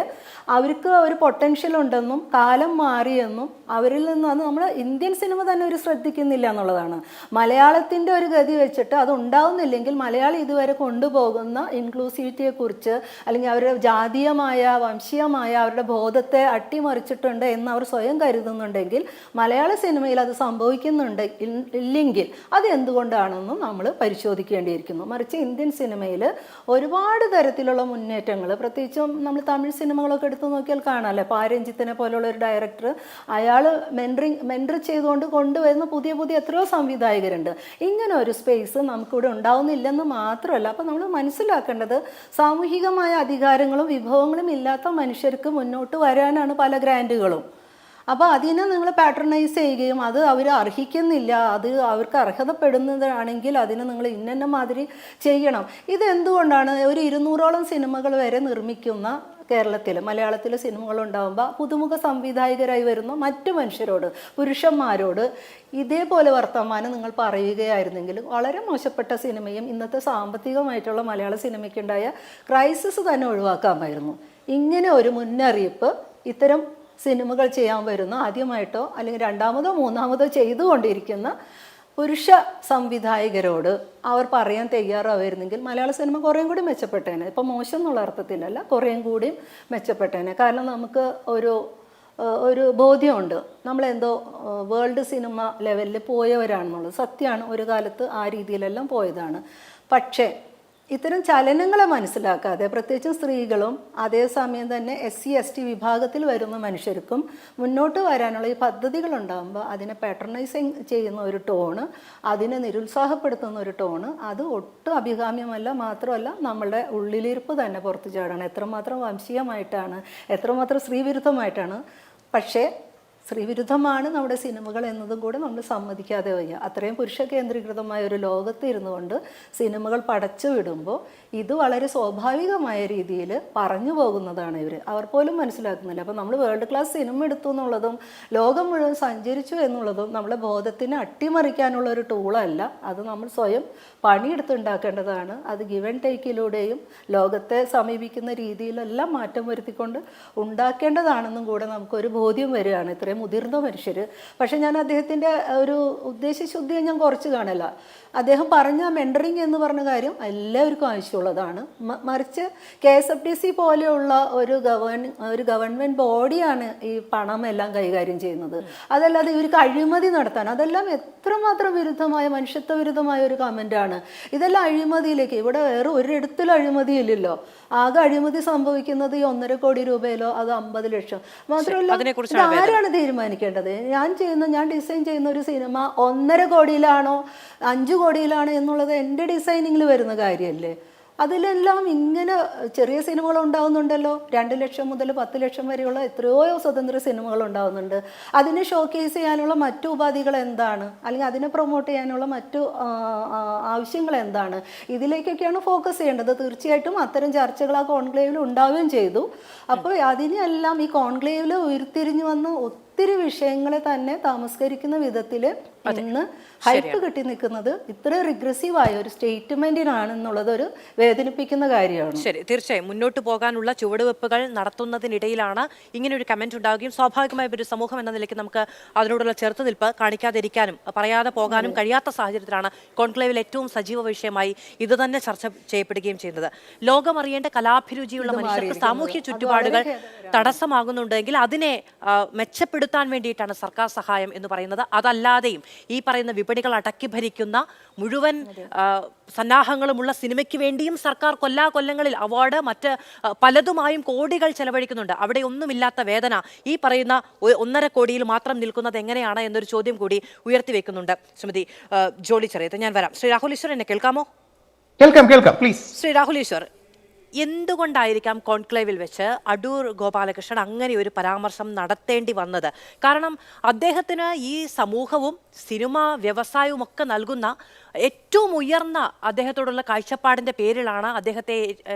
അവർക്ക് ഒരു പൊട്ടൻഷ്യൽ ഉണ്ടെന്നും കാലം മാറിയെന്നും അവരിൽ നിന്ന് അത് നമ്മൾ ഇന്ത്യൻ സിനിമ തന്നെ ഒരു ശ്രദ്ധിക്കുന്നില്ല എന്നുള്ളതാണ്. മലയാളത്തിൻ്റെ ഒരു ഗതി വെച്ചിട്ട് അത് ഉണ്ടാവുന്നില്ലെങ്കിൽ മലയാളം ഇതുവരെ കൊണ്ടുപോകുന്ന ഇൻക്ലൂസിവിറ്റിയെക്കുറിച്ച് അല്ലെങ്കിൽ അവരുടെ ജാതീയമായ വംശീയമായ അവരുടെ ബോധത്തെ അട്ടിമറിച്ചിട്ടുണ്ട് എന്ന് അവർ സ്വയം കരുതുന്നുണ്ടെങ്കിൽ മലയാള സിനിമയിൽ അത് സംഭവിക്കുന്നുണ്ട് ഇല്ലെങ്കിൽ അത് എന്തുകൊണ്ടാണെന്നും നമ്മൾ പരിശോധിക്കേണ്ടിയിരിക്കുന്നു. മറിച്ച് ഇന്ത്യൻ സിനിമയിൽ ഒരുപാട് തരത്തിലുള്ള മുന്നേറ്റങ്ങൾ, പ്രത്യേകിച്ചും നമ്മൾ തമിഴ് സിനിമകളൊക്കെ എടുത്തു നോക്കിയാൽ കാണാമല്ലേ, പാരഞ്ജിത്തിനെ പോലുള്ള ഒരു ഡയറക്ടർ, അയാൾ മെൻറ്റർ ചെയ്തുകൊണ്ട് കൊണ്ടുവരുന്ന പുതിയ പുതിയ എത്രയോ സംവിധായകരുണ്ട്. ഇങ്ങനെ ഒരു സ്പേസ് നമുക്കിവിടെ ഉണ്ടാവുന്നില്ലെന്ന് മാത്രമല്ല, അപ്പം നമ്മൾ മനസ്സിലാക്കേണ്ടത് സാമൂഹികമായ അധികാരങ്ങളും വിഭവങ്ങളും ഇല്ലാത്ത മനുഷ്യർക്ക് മുന്നോട്ട് വരാനാണ് പല ഗ്രാൻറ്റുകളും. അപ്പോൾ അതിനെ നിങ്ങൾ പാട്രണൈസ് ചെയ്യുകയും അത് അവർ അർഹിക്കുന്നില്ല, അത് അവർക്ക് അർഹതപ്പെടുന്നതാണെങ്കിൽ അതിനെ നിങ്ങൾ ഇന്ന മാതിരി ചെയ്യണം. ഇതെന്തുകൊണ്ടാണ് ഒരു 200ഓളം സിനിമകൾ വരെ നിർമ്മിക്കുന്ന കേരളത്തിൽ മലയാളത്തിലെ സിനിമകളുണ്ടാകുമ്പോൾ പുതുമുഖ സംവിധായകരായി വരുന്ന മറ്റു മനുഷ്യരോട്, പുരുഷന്മാരോട് ഇതേപോലെ വർത്തമാനം നിങ്ങൾ പറയുകയായിരുന്നെങ്കിൽ വളരെ മോശപ്പെട്ട സിനിമയും ഇന്നത്തെ സാമ്പത്തികമായിട്ടുള്ള മലയാള സിനിമയ്ക്കുണ്ടായ ക്രൈസിസ് തന്നെ ഒഴിവാക്കാമായിരുന്നു. ഇങ്ങനെ ഒരു മുന്നറിയിപ്പ് ഇത്തരം സിനിമകൾ ചെയ്യാൻ വരുന്ന, ആദ്യമായിട്ടോ അല്ലെങ്കിൽ രണ്ടാമതോ മൂന്നാമതോ ചെയ്തുകൊണ്ടിരിക്കുന്ന പുരുഷ സംവിധായകരോട് അവർ പറയാൻ തയ്യാറാവുമായിരുന്നെങ്കിൽ മലയാള സിനിമ കുറേയും കൂടി മെച്ചപ്പെട്ടേനെ. ഇപ്പം മോശം എന്നുള്ള അർത്ഥത്തിലല്ല, കുറേയും കൂടിയും മെച്ചപ്പെട്ടേനെ. കാരണം നമുക്ക് ഒരു ബോധ്യമുണ്ട്, നമ്മളെന്തോ വേൾഡ് സിനിമ ലെവലിൽ പോയവരാണെന്നുള്ളത് സത്യമാണ്. ഒരു കാലത്ത് ആ രീതിയിലെല്ലാം പോയതാണ്. പക്ഷേ ഇത്തരം ചലനങ്ങളെ മനസ്സിലാക്കാതെ, പ്രത്യേകിച്ചും സ്ത്രീകളും അതേസമയം തന്നെ SC/ST വിഭാഗത്തിൽ വരുന്ന മനുഷ്യർക്കും മുന്നോട്ട് വരാനുള്ള ഈ പദ്ധതികൾ ഉണ്ടാകുമ്പോൾ അതിനെ പാട്രണൈസിങ് ചെയ്യുന്ന ഒരു ടോണ്, അതിനെ നിരുത്സാഹപ്പെടുത്തുന്ന ഒരു ടോണ്, അത് ഒട്ടും അഭികാമ്യമല്ല. മാത്രമല്ല നമ്മളുടെ ഉള്ളിലിരിപ്പ് തന്നെ പുറത്തു ചാടണം. എത്രമാത്രം വംശീയമായിട്ടാണ്, എത്രമാത്രം സ്ത്രീവിരുദ്ധമായിട്ടാണ്. പക്ഷേ സ്ത്രീവിരുദ്ധമാണ് നമ്മുടെ സിനിമകൾ എന്നതും കൂടെ നമ്മൾ സമ്മതിക്കാതെ വയ്യ. അത്രയും പുരുഷ കേന്ദ്രീകൃതമായ ഒരു ലോകത്ത് ഇരുന്നു കൊണ്ട് സിനിമകൾ പടച്ചു വിടുമ്പോൾ ഇത് വളരെ സ്വാഭാവികമായ രീതിയിൽ പറഞ്ഞു പോകുന്നതാണ് അവർ പോലും മനസ്സിലാക്കുന്നില്ല. അപ്പോൾ നമ്മൾ വേൾഡ് ക്ലാസ് സിനിമ എടുത്തു എന്നുള്ളതും ലോകം മുഴുവൻ സഞ്ചരിച്ചു എന്നുള്ളതും നമ്മളെ ബോധത്തിനെ അട്ടിമറിക്കാനുള്ള ഒരു ടൂളല്ല. അത് നമ്മൾ സ്വയം പണിയെടുത്തുണ്ടാക്കേണ്ടതാണ്. അത് ഗിവ് ആൻഡ് ടേക്കിലൂടെയും ലോകത്തെ സമീപിക്കുന്ന രീതിയിലെല്ലാം മാറ്റം വരുത്തിക്കൊണ്ട് ഉണ്ടാക്കേണ്ടതാണെന്നും കൂടെ നമുക്കൊരു ബോധ്യം വരികയാണ് ഇത്രയും മുതിർന്ന മനുഷ്യർ. പക്ഷെ ഞാൻ അദ്ദേഹത്തിൻ്റെ ഒരു ഉദ്ദേശശുദ്ധിയെ ഞാൻ കുറച്ച് കാണില്ല. അദ്ദേഹം പറഞ്ഞ മെൻറ്ററിങ് എന്ന് പറഞ്ഞ കാര്യം എല്ലാവർക്കും ആവശ്യമുള്ളതാണ്. മറിച്ച് KSFDC പോലെയുള്ള ഒരു ഗവൺമെൻറ് ബോഡിയാണ് ഈ പണമെല്ലാം കൈകാര്യം ചെയ്യുന്നത്. അതല്ലാതെ ഇവർക്ക് അഴിമതി നടത്താൻ, അതെല്ലാം എത്രമാത്രം വിരുദ്ധമായ, മനുഷ്യത്വ വിരുദ്ധമായ ഒരു കമൻ്റാണ്. ഇതെല്ലാം അഴിമതിയിലേക്ക്, ഇവിടെ വേറെ ഒരിടത്തിലും അഴിമതിയില്ലല്ലോ. ആകെ അഴിമതി സംഭവിക്കുന്നത് ഈ 1.5 കോടി രൂപയിലോ അത് 50 ലക്ഷം. മാത്രമല്ല ആരാണ് തീരുമാനിക്കേണ്ടത്? ഞാൻ ഡിസൈൻ ചെയ്യുന്ന ഒരു സിനിമ 1.5 കോടിയിലാണോ 5 കോടിയിലാണോ എന്നുള്ളത് എൻ്റെ ഡിസൈനിങ്ങിൽ വരുന്ന കാര്യമല്ലേ. അതിലെല്ലാം ഇങ്ങനെ ചെറിയ സിനിമകൾ ഉണ്ടാവുന്നുണ്ടല്ലോ. 2 ലക്ഷം മുതൽ 10 ലക്ഷം വരെയുള്ള എത്രയോ സ്വതന്ത്ര സിനിമകൾ ഉണ്ടാവുന്നുണ്ട്. അതിനെ ഷോക്കേസ് ചെയ്യാനുള്ള മറ്റു ഉപാധികൾ എന്താണ്, അല്ലെങ്കിൽ അതിനെ പ്രൊമോട്ട് ചെയ്യാനുള്ള മറ്റു ആവശ്യങ്ങൾ എന്താണ്, ഇതിലേക്കൊക്കെയാണ് ഫോക്കസ് ചെയ്യേണ്ടത്. തീർച്ചയായിട്ടും അത്തരം ചർച്ചകൾ ആ കോൺക്ലേവിൽ ഉണ്ടാവുകയും ചെയ്തു. അപ്പോൾ അതിനെല്ലാം ഈ കോൺക്ലേവിൽ ഉയർത്തിരിഞ്ഞു വന്ന് ഒത്തിരി വിഷയങ്ങളെ തന്നെ താമസ്കരിക്കുന്ന വിധത്തിൽ ഇന്ന് ഹൈപ്പ് കെട്ടി നിൽക്കുന്നത് ഇത്ര റിഗ്രസീവായ ഒരു സ്റ്റേറ്റ്മെന്റിനാണെന്നുള്ളത് ഒരു വേദനിപ്പിക്കുന്ന കാര്യമാണ്. ശരി, തീർച്ചയായും മുന്നോട്ട് പോകാനുള്ള ചുവടുവെപ്പുകൾ നടത്തുന്നതിനിടയിലാണ് ഇങ്ങനെ ഒരു കമന്റ് ഉണ്ടാവുകയും സ്വാഭാവികമായ ഒരു സമൂഹം എന്ന നിലയ്ക്ക് നമുക്ക് അതിനോടുള്ള ചെറുത്തുനിൽപ്പ് കാണിക്കാതിരിക്കാനും പറയാതെ പോകാനും കഴിയാത്ത സാഹചര്യത്തിലാണ് കോൺക്ലേവിൽ ഏറ്റവും സജീവ വിഷയമായി ഇത് തന്നെ ചർച്ച ചെയ്യപ്പെടുകയും ചെയ്യുന്നത്. ലോകമറിയേണ്ട കലാഭിരുചിയുള്ള മനുഷ്യർക്ക് സാമൂഹ്യ ചുറ്റുപാടുകൾ തടസ്സമാകുന്നുണ്ടെങ്കിൽ അതിനെ മെച്ചപ്പെടുത്താൻ വേണ്ടിയിട്ടാണ് സർക്കാർ സഹായം എന്ന് പറയുന്നത്. അതല്ലാതെയും ഈ പറയുന്ന വിപണികൾ അടക്കി ഭരിക്കുന്ന മുഴുവൻ സന്നാഹങ്ങളുമുള്ള സിനിമയ്ക്ക് വേണ്ടിയും സർക്കാർ കൊല്ലങ്ങളിൽ അവാർഡ് മറ്റ് പലതുമായും കോടികൾ ചെലവഴിക്കുന്നുണ്ട്. അവിടെ ഒന്നുമില്ലാത്ത വേദന ഈ പറയുന്ന 1.5 കോടിയിൽ മാത്രം നിൽക്കുന്നത് എങ്ങനെയാണ് എന്നൊരു ചോദ്യം കൂടി ഉയർത്തിവെക്കുന്നുണ്ട് ശ്രീമതി ജോളി ചെറിയത്ത്. ഞാൻ വരാം. ശ്രീ രാഹുൽ ഈശ്വർ, എന്നെ കേൾക്കാമോ? കേൾക്കാം പ്ലീസ്. ശ്രീ രാഹുൽ ഈശ്വർ, എന്തുകൊണ്ടായിരിക്കാം കോൺക്ലേവിൽ വെച്ച് അടൂർ ഗോപാലകൃഷ്ണൻ അങ്ങനെ ഒരു പരാമർശം നടത്തേണ്ടി വന്നത്? കാരണം അദ്ദേഹത്തിന് ഈ സമൂഹവും സിനിമാ വ്യവസായവും ഒക്കെ നൽകുന്ന ഏറ്റവും ഉയർന്ന അദ്ദേഹത്തോടുള്ള കാഴ്ചപ്പാടിൻ്റെ പേരിലാണ് അദ്ദേഹത്തെ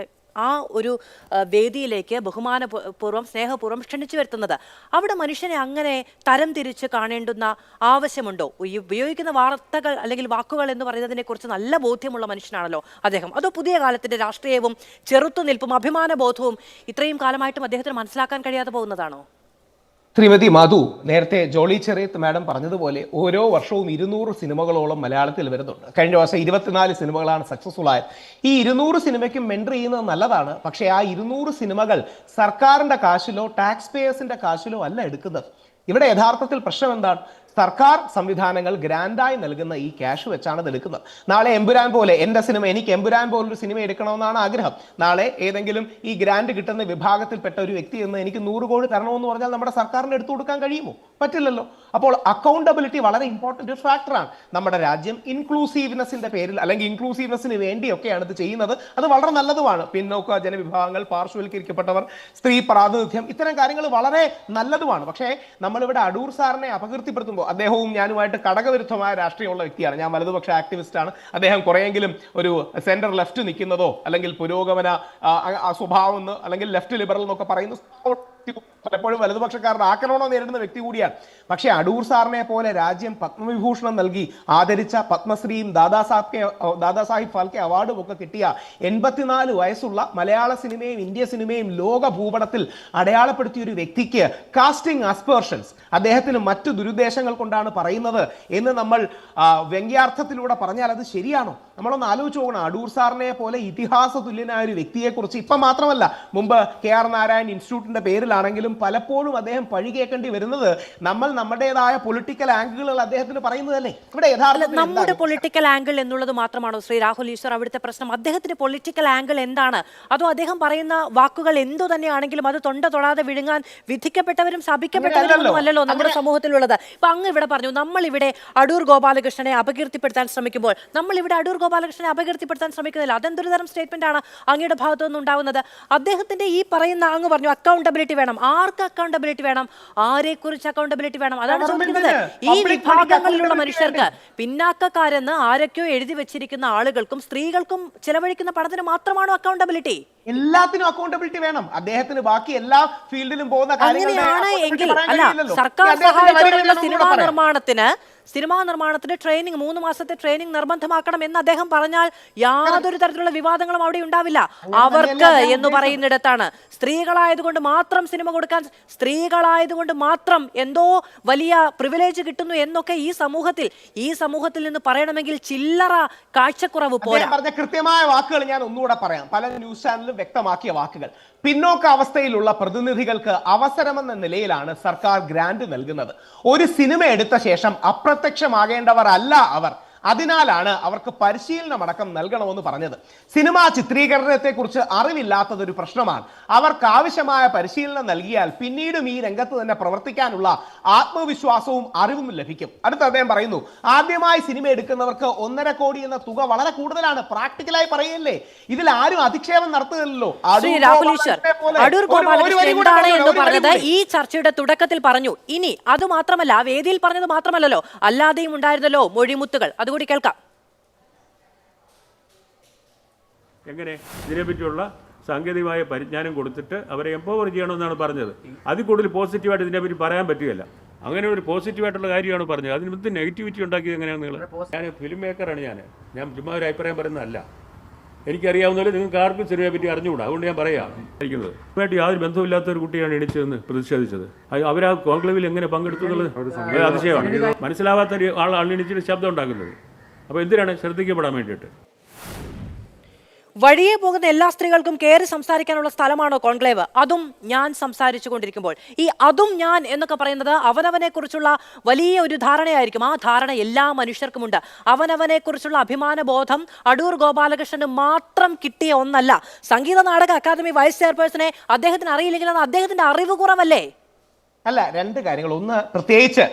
ആ ഒരു വേദിയിലേക്ക് ബഹുമാനപൂർവ്വം സ്നേഹപൂർവ്വം ക്ഷണിച്ചു വരുത്തുന്നത്. അവിടെ മനുഷ്യനെ അങ്ങനെ തരം തിരിച്ച് കാണേണ്ടുന്ന ആവശ്യമുണ്ടോ? ഈ ഉപയോഗിക്കുന്ന വാർത്തകൾ അല്ലെങ്കിൽ വാക്കുകൾ എന്ന് പറയുന്നതിനെ കുറിച്ച് നല്ല ബോധ്യമുള്ള മനുഷ്യനാണല്ലോ അദ്ദേഹം. അതോ പുതിയ കാലത്തിന്റെ രാഷ്ട്രീയവും ചെറുത്തുനിൽപ്പും അഭിമാനബോധവും ഇത്രയും കാലമായിട്ടും അദ്ദേഹത്തിന് മനസ്സിലാക്കാൻ കഴിയാതെ പോകുന്നതാണോ? ശ്രീമതി മധു, നേരത്തെ ജോളി ചെറിയത്ത് മാഡം പറഞ്ഞതുപോലെ ഓരോ വർഷവും 200 സിനിമകളോളം മലയാളത്തിൽ വരുന്നുണ്ട്. കഴിഞ്ഞ വർഷം 24 സിനിമകളാണ് സക്സസ്ഫുൾ ആയത്. ഈ 200 സിനിമയ്ക്കും മെൻറ്റർ ചെയ്യുന്നത് നല്ലതാണ്. പക്ഷേ ആ 200 സിനിമകൾ സർക്കാരിന്റെ കാശിലോ ടാക്സ് പേയേഴ്സിന്റെ കാശിലോ അല്ല എടുക്കുന്നത്. ഇവിടെ യഥാർത്ഥത്തിൽ പ്രശ്നം എന്താണ്? സർക്കാർ സംവിധാനങ്ങൾ ഗ്രാൻഡായി നൽകുന്ന ഈ ക്യാഷ് വെച്ചാണ് ഇത് എടുക്കുന്നത്. നാളെ എമ്പുരാൻ പോലെ എൻ്റെ സിനിമ, എനിക്ക് എമ്പുരാൻ പോലൊരു സിനിമ എടുക്കണമെന്നാണ് ആഗ്രഹം. നാളെ ഏതെങ്കിലും ഈ ഗ്രാൻഡ് കിട്ടുന്ന വിഭാഗത്തിൽപ്പെട്ട ഒരു വ്യക്തി എന്ന് എനിക്ക് 100 കോടി തരണമെന്ന് പറഞ്ഞാൽ നമ്മുടെ സർക്കാരിന് എടുത്തു കൊടുക്കാൻ കഴിയുമോ? പറ്റില്ലല്ലോ. അപ്പോൾ അക്കൗണ്ടബിലിറ്റി വളരെ ഇമ്പോർട്ടൻ്റ് ഒരു ഫാക്ടറാണ്. നമ്മുടെ രാജ്യം ഇൻക്ലൂസീവ്നെസിന്റെ പേരിൽ അല്ലെങ്കിൽ ഇൻക്ലൂസീവ്നെസ്സിന് വേണ്ടിയൊക്കെയാണ് ഇത് ചെയ്യുന്നത്. അത് വളരെ നല്ലതുമാണ്. പിന്നോക്ക ജനവിഭാഗങ്ങൾ, പാർശ്വവൽക്കരിക്കപ്പെട്ടവർ, സ്ത്രീ പ്രാതിനിധ്യം, ഇത്തരം കാര്യങ്ങൾ വളരെ നല്ലതുമാണ്. പക്ഷേ നമ്മളിവിടെ അടൂർ സാറിനെ അപകീർത്തിപ്പെടുത്തുമ്പോൾ, അദ്ദേഹവും ഞാനുമായിട്ട് കടകവിരുദ്ധമായ രാഷ്ട്രീയമുള്ള വ്യക്തിയാണ്. ഞാൻ വലതുപക്ഷ ആക്ടിവിസ്റ്റാണ്. അദ്ദേഹം കുറെയെങ്കിലും ഒരു സെന്റർ ലെഫ്റ്റ് നിൽക്കുന്നതോ അല്ലെങ്കിൽ പുരോഗമന സ്വഭാവം അല്ലെങ്കിൽ ലെഫ്റ്റ് ലിബറൽ എന്നൊക്കെ പറയുന്ന പലപ്പോഴും വലതുപക്ഷക്കാരുടെ ആക്രമണം നേരിടുന്ന വ്യക്തി കൂടിയാണ്. പക്ഷേ അടൂർ സാറിനെ പോലെ രാജ്യം പത്മവിഭൂഷണം നൽകി ആദരിച്ച, പത്മശ്രീയും ദാദാസാഹിബ് ഫാൽക്കെ അവാർഡും ഒക്കെ കിട്ടിയ 84 വയസ്സുള്ള മലയാള സിനിമയും ഇന്ത്യ സിനിമയും ലോക ഭൂപടത്തിൽ അടയാളപ്പെടുത്തിയ ഒരു വ്യക്തിക്ക് കാസ്റ്റിംഗ് അസ്പേർഷൻസ്, അദ്ദേഹത്തിന് മറ്റു ദുരുദ്ദേശങ്ങൾ കൊണ്ടാണ് പറയുന്നത് എന്ന് നമ്മൾ വ്യംഗ്യാർത്ഥത്തിലൂടെ പറഞ്ഞാൽ അത് ശരിയാണോ? നമ്മളൊന്ന് ആലോചിച്ച് നോക്കണം. അടൂർ സാറിനെ പോലെ ഇതിഹാസ തുല്യനായ ഒരു വ്യക്തിയെക്കുറിച്ച് ഇപ്പം മാത്രമല്ല, മുമ്പ് KR നാരായൺ ഇൻസ്റ്റിറ്റ്യൂട്ടിന്റെ പേരിലാണെങ്കിലും പലപ്പോഴും അദ്ദേഹം പഴി കേൾക്കേണ്ടി വരുന്നത് നമ്മൾ നമ്മുടേതായ പൊളിറ്റിക്കൽ ആംഗിളുകൾ അദ്ദേഹത്തിന് പറയുന്നതല്ലേ. ഇവിടെ യഥാർത്ഥത്തിൽ നമ്മുടെ പൊളിറ്റിക്കൽ ആംഗിൾ എന്നുള്ളത് മാത്രമാണോ ശ്രീ രാഹുൽ ഈശ്വർ അവിടുത്തെ പ്രശ്നം? അദ്ദേഹത്തിന്റെ പൊളിറ്റിക്കൽ ആംഗിൾ എന്താണ്? അതോ അദ്ദേഹം പറയുന്ന വാക്കുകൾ എന്തു തന്നെയാണെങ്കിലും അത് തൊണ്ട തൊടാതെ വിഴുങ്ങാൻ വിധിക്കപ്പെട്ടവരും ശപിക്കപ്പെട്ടവരും അല്ലല്ലോ നമ്മുടെ സമൂഹത്തിലുള്ളത്. ഇപ്പൊ അങ്ങ് ഇവിടെ പറഞ്ഞു, നമ്മൾ ഇവിടെ അടൂർ ഗോപാലകൃഷ്ണനെ അപകീർത്തിപ്പെടുത്താൻ ശ്രമിക്കുമ്പോൾ നമ്മൾ ഇവിടെ അടൂർ ഗോപാലകൃഷ്ണനെ അപകീർത്തിപ്പെടുത്താൻ ശ്രമിക്കുന്നില്ല. അതെന്തൊരു തരം സ്റ്റേറ്റ്മെന്റ് ആണ് അങ്ങയുടെ ഭാഗത്തു നിന്നുണ്ടാവുന്നത്? അദ്ദേഹത്തിന്റെ ഈ പറയുന്ന, അങ്ങ് പറഞ്ഞു അക്കൗണ്ടബിലിറ്റി വേണം. ആർക്ക് അക്കൗണ്ടബിലിറ്റി വേണം? ആരെക്കുറിച്ച് അക്കൗണ്ടബിലിറ്റി വേണം? അതാണ് ചോദിക്കുന്നത്. ഈ വിഭാഗങ്ങളിലുള്ള മനുഷ്യർക്ക്, പിന്നാക്കക്കാരെന്ന് ആരൊക്കെയോ എഴുതി വെച്ചിരിക്കുന്ന ആളുകൾക്കും സ്ത്രീകൾക്കും ചിലവഴിക്കുന്ന പണത്തിന് മാത്രമാണോ അക്കൗണ്ടബിലിറ്റി? എല്ലാത്തിനും അക്കൗണ്ടബിലിറ്റി വേണം. അദ്ദേഹത്തിന് ബാക്കി എല്ലാ ഫീൽഡിലും പോകുന്ന അങ്ങനെയാണ് എങ്കിൽ അല്ല, സർക്കാർ സഹായത്തോടെയുള്ള സിനിമാ നിർമ്മാണത്തിന് ട്രെയിനിങ്, 3 മാസത്തെ ട്രെയിനിങ് നിർബന്ധമാക്കണം എന്ന് അദ്ദേഹം പറഞ്ഞാൽ യാതൊരു തരത്തിലുള്ള വിവാദങ്ങളും അവിടെ ഉണ്ടാവില്ല. അവർക്ക് എന്ന് പറയുന്നിടത്താണ് സ്ത്രീകളായതുകൊണ്ട് മാത്രം സിനിമ കൊടുക്കാൻ, സ്ത്രീകളായതുകൊണ്ട് മാത്രം എന്തോ വലിയ പ്രിവിലേജ് കിട്ടുന്നു എന്നൊക്കെ ഈ സമൂഹത്തിൽ നിന്ന് പറയണമെങ്കിൽ ചില്ലറ കാഴ്ചക്കുറവ് പോരാ. പറഞ്ഞ കൃത്യമായ വാക്കുകൾ ഞാൻ ഒന്നുകൂടെ പറയാം. പല ന്യൂസ് ചാനലും വ്യക്തമാക്കിയ വാക്കുകൾ. പിന്നോക്ക അവസ്ഥയിലുള്ള പ്രതിനിധികൾക്ക് അവസരമെന്ന നിലയിലാണ് സർക്കാർ ഗ്രാന്റ് നൽകുന്നത്. ഒരു സിനിമ എടുത്ത ശേഷം അപ്രത്യക്ഷമാകേണ്ടവർ അല്ല അവർ. അതിനാലാണ് അവർക്ക് പരിശീലനമടക്കം നൽകണമെന്ന് പറഞ്ഞത്. സിനിമാ ചിത്രീകരണത്തെക്കുറിച്ച് അറിവില്ലാത്തതൊരു പ്രശ്നമാണ്. അവർക്ക് ആവശ്യമായ പരിശീലനം നൽകിയാൽ പിന്നീടും ഈ രംഗത്ത് തന്നെ പ്രവർത്തിക്കാനുള്ള ആത്മവിശ്വാസവും അറിവും ലഭിക്കും. അടുത്ത അദ്ദേഹം പറയുന്നു, ആദ്യമായി സിനിമ എടുക്കുന്നവർക്ക് 1.5 കോടി എന്ന തുക വളരെ കൂടുതലാണ്. പ്രാക്ടിക്കലായി പറയല്ലേ, ഇതിൽ ആരും അധിക്ഷേപം നടത്തുകയല്ലോ. അടൂർ ഗോപാലകൃഷ്ണൻ എന്താണ് എന്ന് പറഞ്ഞത് ഈ ചർച്ചയുടെ തുടക്കത്തിൽ പറഞ്ഞു. ഇനി അത് മാത്രമല്ല, വേദിയിൽ പറഞ്ഞത് മാത്രമല്ലല്ലോ, അല്ലാതെയും ഉണ്ടായിരുന്നല്ലോ മൊഴിമുത്തുകൾ. അതുകൂടി കേൾക്കാം. എങ്ങനെ ഇതിനെപ്പറ്റിയുള്ള സാങ്കേതികമായ പരിജ്ഞാനം കൊടുത്തിട്ട് അവരെ എംപവർ ചെയ്യണമെന്നാണ് പറഞ്ഞത്. അതിൽ കൂടുതൽ പോസിറ്റീവായിട്ട് ഇതിനെപ്പറ്റി പറയാൻ പറ്റുകയില്ല. അങ്ങനെ ഒരു പോസിറ്റീവായിട്ടുള്ള കാര്യമാണ് പറഞ്ഞത്. അതിന് മൊത്തം നെഗറ്റിവിറ്റി ഉണ്ടാക്കിയത് എങ്ങനെയാണ് നിങ്ങൾ? ഞാൻ ഫിലിം മേക്കറാണ്. ഞാൻ ചുമ്മാ ഒരു അഭിപ്രായം പറയുന്നതല്ല. എനിക്കറിയാവുന്നപോലെ നിങ്ങൾക്ക് ആർക്കും സിനിമയെ പറ്റി അറിഞ്ഞുകൂടാ. അതുകൊണ്ട് ഞാൻ പറയാം. ഇതുമായിട്ട് യാതൊരു ബന്ധമില്ലാത്ത ഒരു കുട്ടിയാണ് എണീച്ചതെന്ന് പ്രതിഷേധിച്ചത്. അവർ ആ കോൺക്ലേവിൽ എങ്ങനെ പങ്കെടുത്തു എന്നുള്ളത് അതിശയമാണ്. മനസ്സിലാവാത്ത ഒരു ആളാണ് എണീച്ചിട്ട് ശബ്ദം ഉണ്ടാക്കുന്നത്. അപ്പോൾ എന്തിനാണ്? ശ്രദ്ധിക്കപ്പെടാൻ വേണ്ടിയിട്ട്. വഴിയെ പോകുന്ന എല്ലാ സ്ത്രീകൾക്കും കയറി സംസാരിക്കാനുള്ള സ്ഥലമാണോ കോൺക്ലേവ്? അതും ഞാൻ സംസാരിച്ചു കൊണ്ടിരിക്കുമ്പോൾ ഈ അതും ഞാൻ എന്നൊക്കെ പറയുന്നത് അവനവനെ കുറിച്ചുള്ള വലിയ ഒരു ധാരണയായിരിക്കും. ആ ധാരണ എല്ലാ മനുഷ്യർക്കുമുണ്ട്. അവനവനെ കുറിച്ചുള്ള അഭിമാന ബോധം അടൂർ ഗോപാലകൃഷ്ണന് മാത്രം കിട്ടിയ ഒന്നല്ല. സംഗീത നാടക അക്കാദമി വൈസ് ചെയർപേഴ്സണെ അദ്ദേഹത്തിന് അറിയില്ലെങ്കിൽ അത് അദ്ദേഹത്തിന്റെ അറിവ് കുറവല്ലേ? അല്ല, 2 കാര്യങ്ങൾ. ഒന്ന്, പ്രത്യേകിച്ച്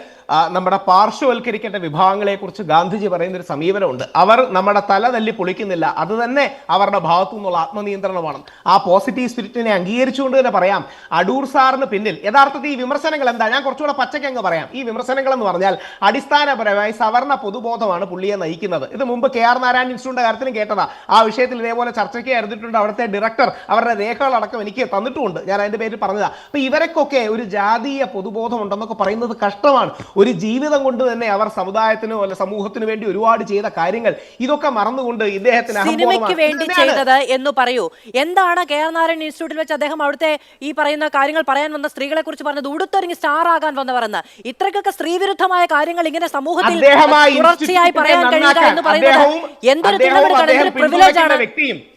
നമ്മുടെ പാർശ്വവൽക്കരിക്കേണ്ട വിഭാഗങ്ങളെ കുറിച്ച് ഗാന്ധിജി പറയുന്ന ഒരു സമീപനമുണ്ട്. അവർ നമ്മുടെ തല തല്ലി പൊളിക്കുന്നില്ല, അത് തന്നെ അവരുടെ ഭാഗത്തു നിന്നുള്ള ആത്മനിയന്ത്രണമാണ്. ആ പോസിറ്റീവ് സ്പിരിറ്റിനെ അംഗീകരിച്ചുകൊണ്ട് തന്നെ പറയാം, അടൂർ സാറിന് പിന്നിൽ യഥാർത്ഥത്തിൽ ഈ വിമർശനങ്ങൾ എന്താ? ഞാൻ കുറച്ചുകൂടെ പച്ചയ്ക്ക് അങ്ങ് പറയാം. ഈ വിമർശനങ്ങൾ എന്ന് പറഞ്ഞാൽ അടിസ്ഥാനപരമായി സവർണ പൊതുബോധമാണ് പുള്ളിയെ നയിക്കുന്നത്. ഇത് മുമ്പ് KR നാരായൺ ഇൻസ്റ്റിറ്റ്യൂട്ടിന്റെ കാര്യത്തിലും കേട്ടതാ. ആ വിഷയത്തിൽ ഇതേപോലെ ചർച്ചയ്ക്ക് കരുതിയിട്ടുണ്ട്. അവിടുത്തെ ഡയറക്ടർ അവരുടെ രേഖകളടക്കം എനിക്ക് തന്നിട്ടുമുണ്ട്. ഞാൻ അതിന്റെ പേരിൽ പറഞ്ഞതാ. അപ്പൊ ഇവരൊക്കെ ഒരു ജാതീയ പൊതുബോധം ഉണ്ടെന്നൊക്കെ പറയുന്നത് കഷ്ടമാണ്. ഒരു ജീവിതം കൊണ്ട് തന്നെ അവർ സമുദായത്തിനോ അല്ല സമൂഹത്തിനു വേണ്ടി ഒരുപാട് ചെയ്ത കാര്യങ്ങൾ, ഇതൊക്കെ മറന്നുകൊണ്ട് ഇദ്ദേഹത്തിന് സിനിമയ്ക്ക് വേണ്ടി ചെയ്തത് എന്ന് പറയൂ. എന്താണ് KR നാരായൺ ഇൻസ്റ്റിറ്റ്യൂട്ടിൽ വെച്ച് അദ്ദേഹം അവിടുത്തെ ഈ പറയുന്ന കാര്യങ്ങൾ പറയാൻ വന്ന സ്ത്രീകളെ കുറിച്ച് പറഞ്ഞത്? ഉടുത്തൊരുങ്ങി സ്റ്റാർ ആകാൻ വന്നവരെന്ന്. ഇത്രയ്ക്കൊക്കെ സ്ത്രീവിരുദ്ധമായ കാര്യങ്ങൾ ഇങ്ങനെ സമൂഹത്തിൽ തുടർച്ചയായി പറയാൻ കഴിയുക എന്ന് പറയുന്നത് എന്തൊരു പ്രിവിലേജ് ആണ്.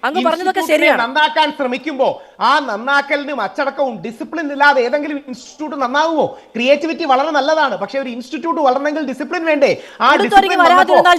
അങ്ങ് പറഞ്ഞതൊക്കെ ശരിയാണ്. നന്നാക്കാൻ ശ്രമിക്കുമ്പോ ആ നന്നാക്കലിനും അച്ചടക്കവും ഡിസിപ്ലിൻ ഇല്ലാതെ ഏതെങ്കിലും ഇൻസ്റ്റിറ്റ്യൂട്ട് നന്നാവുമോ? ക്രിയേറ്റിവിറ്റി വളരെ നല്ലതാണ്, പക്ഷെ ഒരു ഒരു ഇൻസ്റ്റിറ്റ്യൂട്ട് വളരണമെങ്കിൽ ഡിസിപ്ലിൻ വേണ്ടേ? ആ ഉടുത്തൊരുങ്ങി ഡിസിപ്ലിൻ വരാതിരുന്നാൽ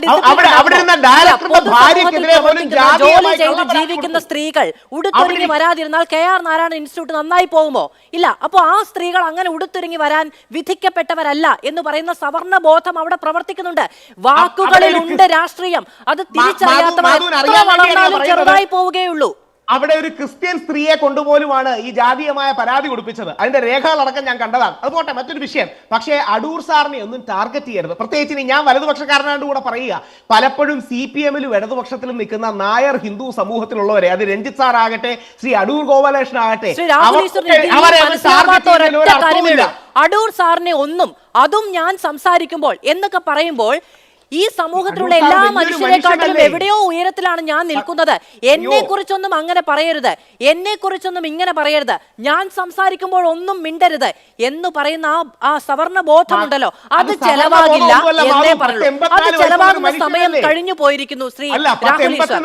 അവിടെ ഇരുന്ന ഡയറക്ടറുടെ ഭാര്യക്കെതിരെ പോലും ജോലി ചെയ്ത് ജീവിക്കുന്ന സ്ത്രീകൾ ഉടുത്തൊരുങ്ങി വരാതിരുന്നാൽ KR നാരായണൻ ഇൻസ്റ്റിറ്റ്യൂട്ട് നന്നായി പോകുമോ? ഇല്ല. അപ്പോൾ ആ സ്ത്രീകൾ അങ്ങനെ ഉടുത്തൊരുങ്ങി വരാൻ വിധിക്കപ്പെട്ടവരല്ല എന്ന് പറയുന്ന സവർണ ബോധം അവിടെ പ്രവർത്തിക്കുന്നുണ്ട്. വാക്കുകളിൽ ഉണ്ട് രാഷ്ട്രീയം. അത് തിരിച്ചറിയാത്തവർ എത്ര വളർന്നാലും ചെറുതായി പോവുകയുള്ളൂ. അവിടെ ഒരു ക്രിസ്ത്യൻ സ്ത്രീയെ കൊണ്ടുപോലുമാണ് ഈ ജാതീയമായ പരാതി കൊടുപ്പിച്ചത്. അതിന്റെ രേഖകളടക്കം ഞാൻ കണ്ടതാണ്. അത് പോട്ടെ, മറ്റൊരു വിഷയം. പക്ഷേ അടൂർ സാറിനെ ഒന്നും ടാർഗറ്റ് ചെയ്യരുത്. പ്രത്യേകിച്ച് ഞാൻ വലതുപക്ഷക്കാരനായിട്ട് കൂടെ പറയുക, പലപ്പോഴും CPM-ലും ഇടതുപക്ഷത്തിലും നിൽക്കുന്ന നായർ ഹിന്ദു സമൂഹത്തിലുള്ളവരെ, അത് രഞ്ജിത്ത് സാർ ആകട്ടെ, ശ്രീ അടൂർ ഗോപാലകൃഷ്ണൻ ആകട്ടെ, അടൂർ സാറിനെ ഒന്നും അതും ഞാൻ സംസാരിക്കുമ്പോൾ എന്നൊക്കെ പറയുമ്പോൾ ഈ സമൂഹത്തിലുള്ള എല്ലാ മനുഷ്യരെക്കാട്ടിലും എവിടെയോ ഉയരത്തിലാണ് ഞാൻ നിൽക്കുന്നത്. എന്നെ കുറിച്ചൊന്നും അങ്ങനെ പറയരുത്, എന്നെ കുറിച്ചൊന്നും ഇങ്ങനെ പറയരുത്, ഞാൻ സംസാരിക്കുമ്പോൾ ഒന്നും മിണ്ടരുത് എന്ന് പറയുന്ന ആ സവർണ ബോധമുണ്ടല്ലോ, അത് ചെലവാകില്ല എന്നേ പറയുള്ളൂ. അത് ചെലവാകുന്ന സമയം കഴിഞ്ഞു പോയിരിക്കുന്നു. ശ്രീ രാഹുൽ ഈശ്വർ,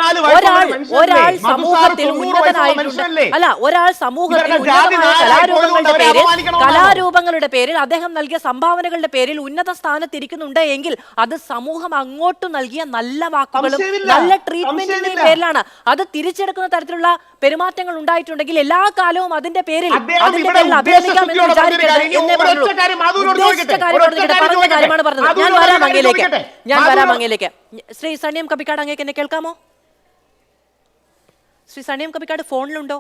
ഒരാൾ സമൂഹത്തിൽ ഉന്നതനായിട്ടുണ്ട്, അല്ല, ഒരാൾ സമൂഹത്തിൽ ഉന്നതമായ കലാരൂപങ്ങളുടെ പേരിൽ അദ്ദേഹം നൽകിയ സംഭാവനകളുടെ പേരിൽ ഉന്നത സ്ഥാനത്തിരിക്കുന്നുണ്ട് എങ്കിൽ അത് സമൂഹം അങ്ങോട്ട് നൽകിയ നല്ല വാക്കുകളും നല്ല ട്രീറ്റ്മെന്റിന്റെയും പേരിലാണ്. അത് തിരിച്ചെടുക്കുന്ന തരത്തിലുള്ള പെരുമാറ്റങ്ങൾ ഉണ്ടായിട്ടുണ്ടെങ്കിൽ എല്ലാ കാലവും അതിന്റെ പേരിൽ അഭിനന്ദിക്കാമെന്ന് വിചാരിക്കരുത് എന്നേ പറഞ്ഞുള്ളൂ. പറഞ്ഞ കാര്യമാണ് പറഞ്ഞത്. ഞാൻ വരാം അങ്ങയിലേക്ക്. ശ്രീ സണ്ണിയം കപ്പിക്കാട്, അങ്ങേക്ക് എന്നെ കേൾക്കാമോ? ശ്രീ സണ്ണിയം കപ്പിക്കാട് ഫോണിലുണ്ടോ?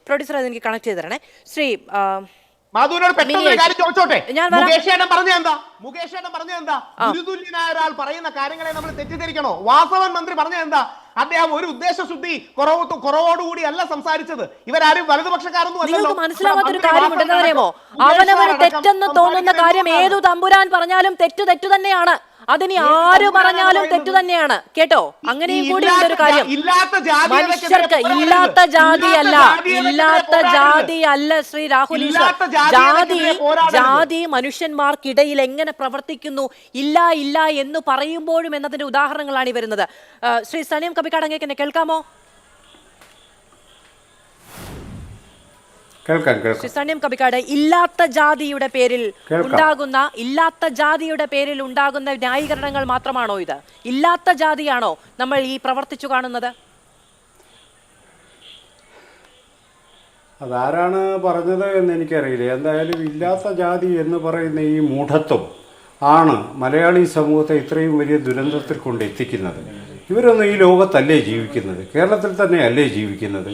പ്രൊഡ്യൂസർ അത് എനിക്ക് കണക്ട് ചെയ്ത് തരണേ. ശ്രീ മാധുവിനോട് പെട്ടെന്ന് ഒരു കാര്യം ചോദിച്ചോട്ടെ. മുകേഷേട്ടൻ പറഞ്ഞെന്താ ഗുരുതുല്യനായ ഒരാൾ പറയുന്ന കാര്യങ്ങളെ നമ്മൾ തെറ്റിദ്ധരിക്കണോ? വാസവൻ മന്ത്രി പറഞ്ഞെന്താ? അദ്ദേഹം ഒരു ഉദ്ദേശശുദ്ധി കുറവോടുകൂടി അല്ല സംസാരിച്ചത്. ഇവരാരും വലതുപക്ഷക്കാരൊന്നും അല്ലല്ലോ. നിങ്ങൾക്ക് മനസ്സിലാവാത്തൊരു കാര്യം ഉണ്ടെന്ന് അറിയാമോ? അവനവന് തെറ്റെന്ന് തോന്നുന്ന കാര്യം ഏതു തമ്പുരാൻ പറഞ്ഞാലും തെറ്റു തന്നെയാണ്. അതിനി ആര് പറഞ്ഞാലും തെറ്റു തന്നെയാണ്. കേട്ടോ, അങ്ങനെയും കൂടി ഉണ്ടൊരു കാര്യം. മനുഷ്യർക്ക് ഇല്ലാത്ത ജാതിയല്ല ശ്രീ രാഹുൽ ഈശ്വർ. ജാതി മനുഷ്യന്മാർക്കിടയിൽ എങ്ങനെ പ്രവർത്തിക്കുന്നു ഇല്ല എന്ന് പറയുമ്പോഴും എന്നതിന്റെ ഉദാഹരണങ്ങളാണ് ഈ വരുന്നത്. ശ്രീ സണ്ണിയം കപ്പിക്കാട്, അങ്ങേക്ക് എന്നെ കേൾക്കാമോ? ശ്രീ സണ്ണിയം കപ്പിക്കാട്, ഇല്ലാത്ത ജാതിയുടെ പേരിൽ ഉണ്ടാകുന്ന ന്യായീകരണങ്ങൾ മാത്രമാണോ ഇത്? ഇല്ലാത്ത ജാതിയാണോ നമ്മൾ ഈ പ്രവർത്തിച്ചു കാണുന്നത്? അതാരാണ് പറഞ്ഞത് എന്ന് എനിക്കറിയില്ല. എന്തായാലും ഇല്ലാത്ത ജാതി എന്ന് പറയുന്ന ഈ മൂഢത്വം ആണ് മലയാളി സമൂഹത്തെ ഇത്രയും വലിയ ദുരന്തത്തിൽ കൊണ്ടെത്തിക്കുന്നത്. ഇവരൊന്നും ഈ ലോകത്തല്ലേ ജീവിക്കുന്നത്, കേരളത്തിൽ തന്നെയല്ലേ ജീവിക്കുന്നത്.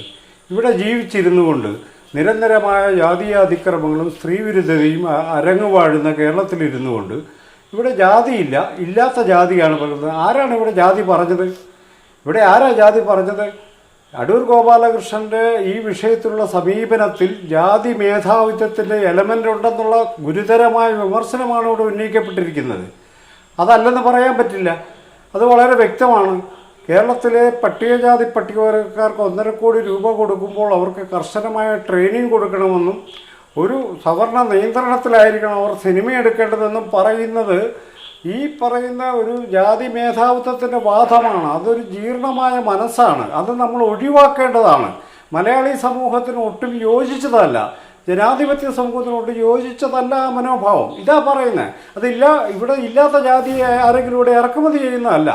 ഇവിടെ ജീവിച്ചിരുന്നു കൊണ്ട് നിരന്തരമായ ജാതീയ അതിക്രമങ്ങളും സ്ത്രീവിരുദ്ധതയും അരങ്ങുവാഴുന്ന കേരളത്തിലിരുന്നു കൊണ്ട് ഇവിടെ ജാതിയില്ല, ഇല്ലാത്ത ജാതിയാണ് പറയുന്നത്. ആരാണ് ഇവിടെ ജാതി പറഞ്ഞത്? ഇവിടെ ആരാ ജാതി പറഞ്ഞത്? അടൂർ ഗോപാലകൃഷ്ണൻ്റെ ഈ വിഷയത്തിലുള്ള സമീപനത്തിൽ ജാതി മേധാവിത്വത്തിൻ്റെ എലമെൻ്റ് ഉണ്ടെന്നുള്ള ഗുരുതരമായ വിമർശനമാണ് ഇവിടെ ഉന്നയിക്കപ്പെട്ടിരിക്കുന്നത്. അതല്ലെന്ന് പറയാൻ പറ്റില്ല. അത് വളരെ വ്യക്തമാണ്. കേരളത്തിലെ പട്ടികജാതി പട്ടികവർഗക്കാർക്ക് 1.5 കോടി രൂപ കൊടുക്കുമ്പോൾ അവർക്ക് കർശനമായ ട്രെയിനിങ് കൊടുക്കണമെന്നും ഒരു സവർണ നിയന്ത്രണത്തിലായിരിക്കണം അവർ സിനിമ എടുക്കേണ്ടതെന്നും പറയുന്നത് ഈ പറയുന്ന ഒരു ജാതി മേധാവിത്വത്തിൻ്റെ വാദമാണ്. അതൊരു ജീർണമായ മനസ്സാണ്. അത് നമ്മൾ ഒഴിവാക്കേണ്ടതാണ്. മലയാളി സമൂഹത്തിന് ഒട്ടും യോജിച്ചതല്ല, ജനാധിപത്യ സമൂഹത്തിനോട്ട് യോജിച്ചതല്ല ആ മനോഭാവം. ഇതാ പറയുന്നത്. ഇവിടെ ഇല്ലാത്ത ജാതിയെ ആരെങ്കിലും ഇവിടെ ഇറക്കുമതി ചെയ്യുന്നതല്ല.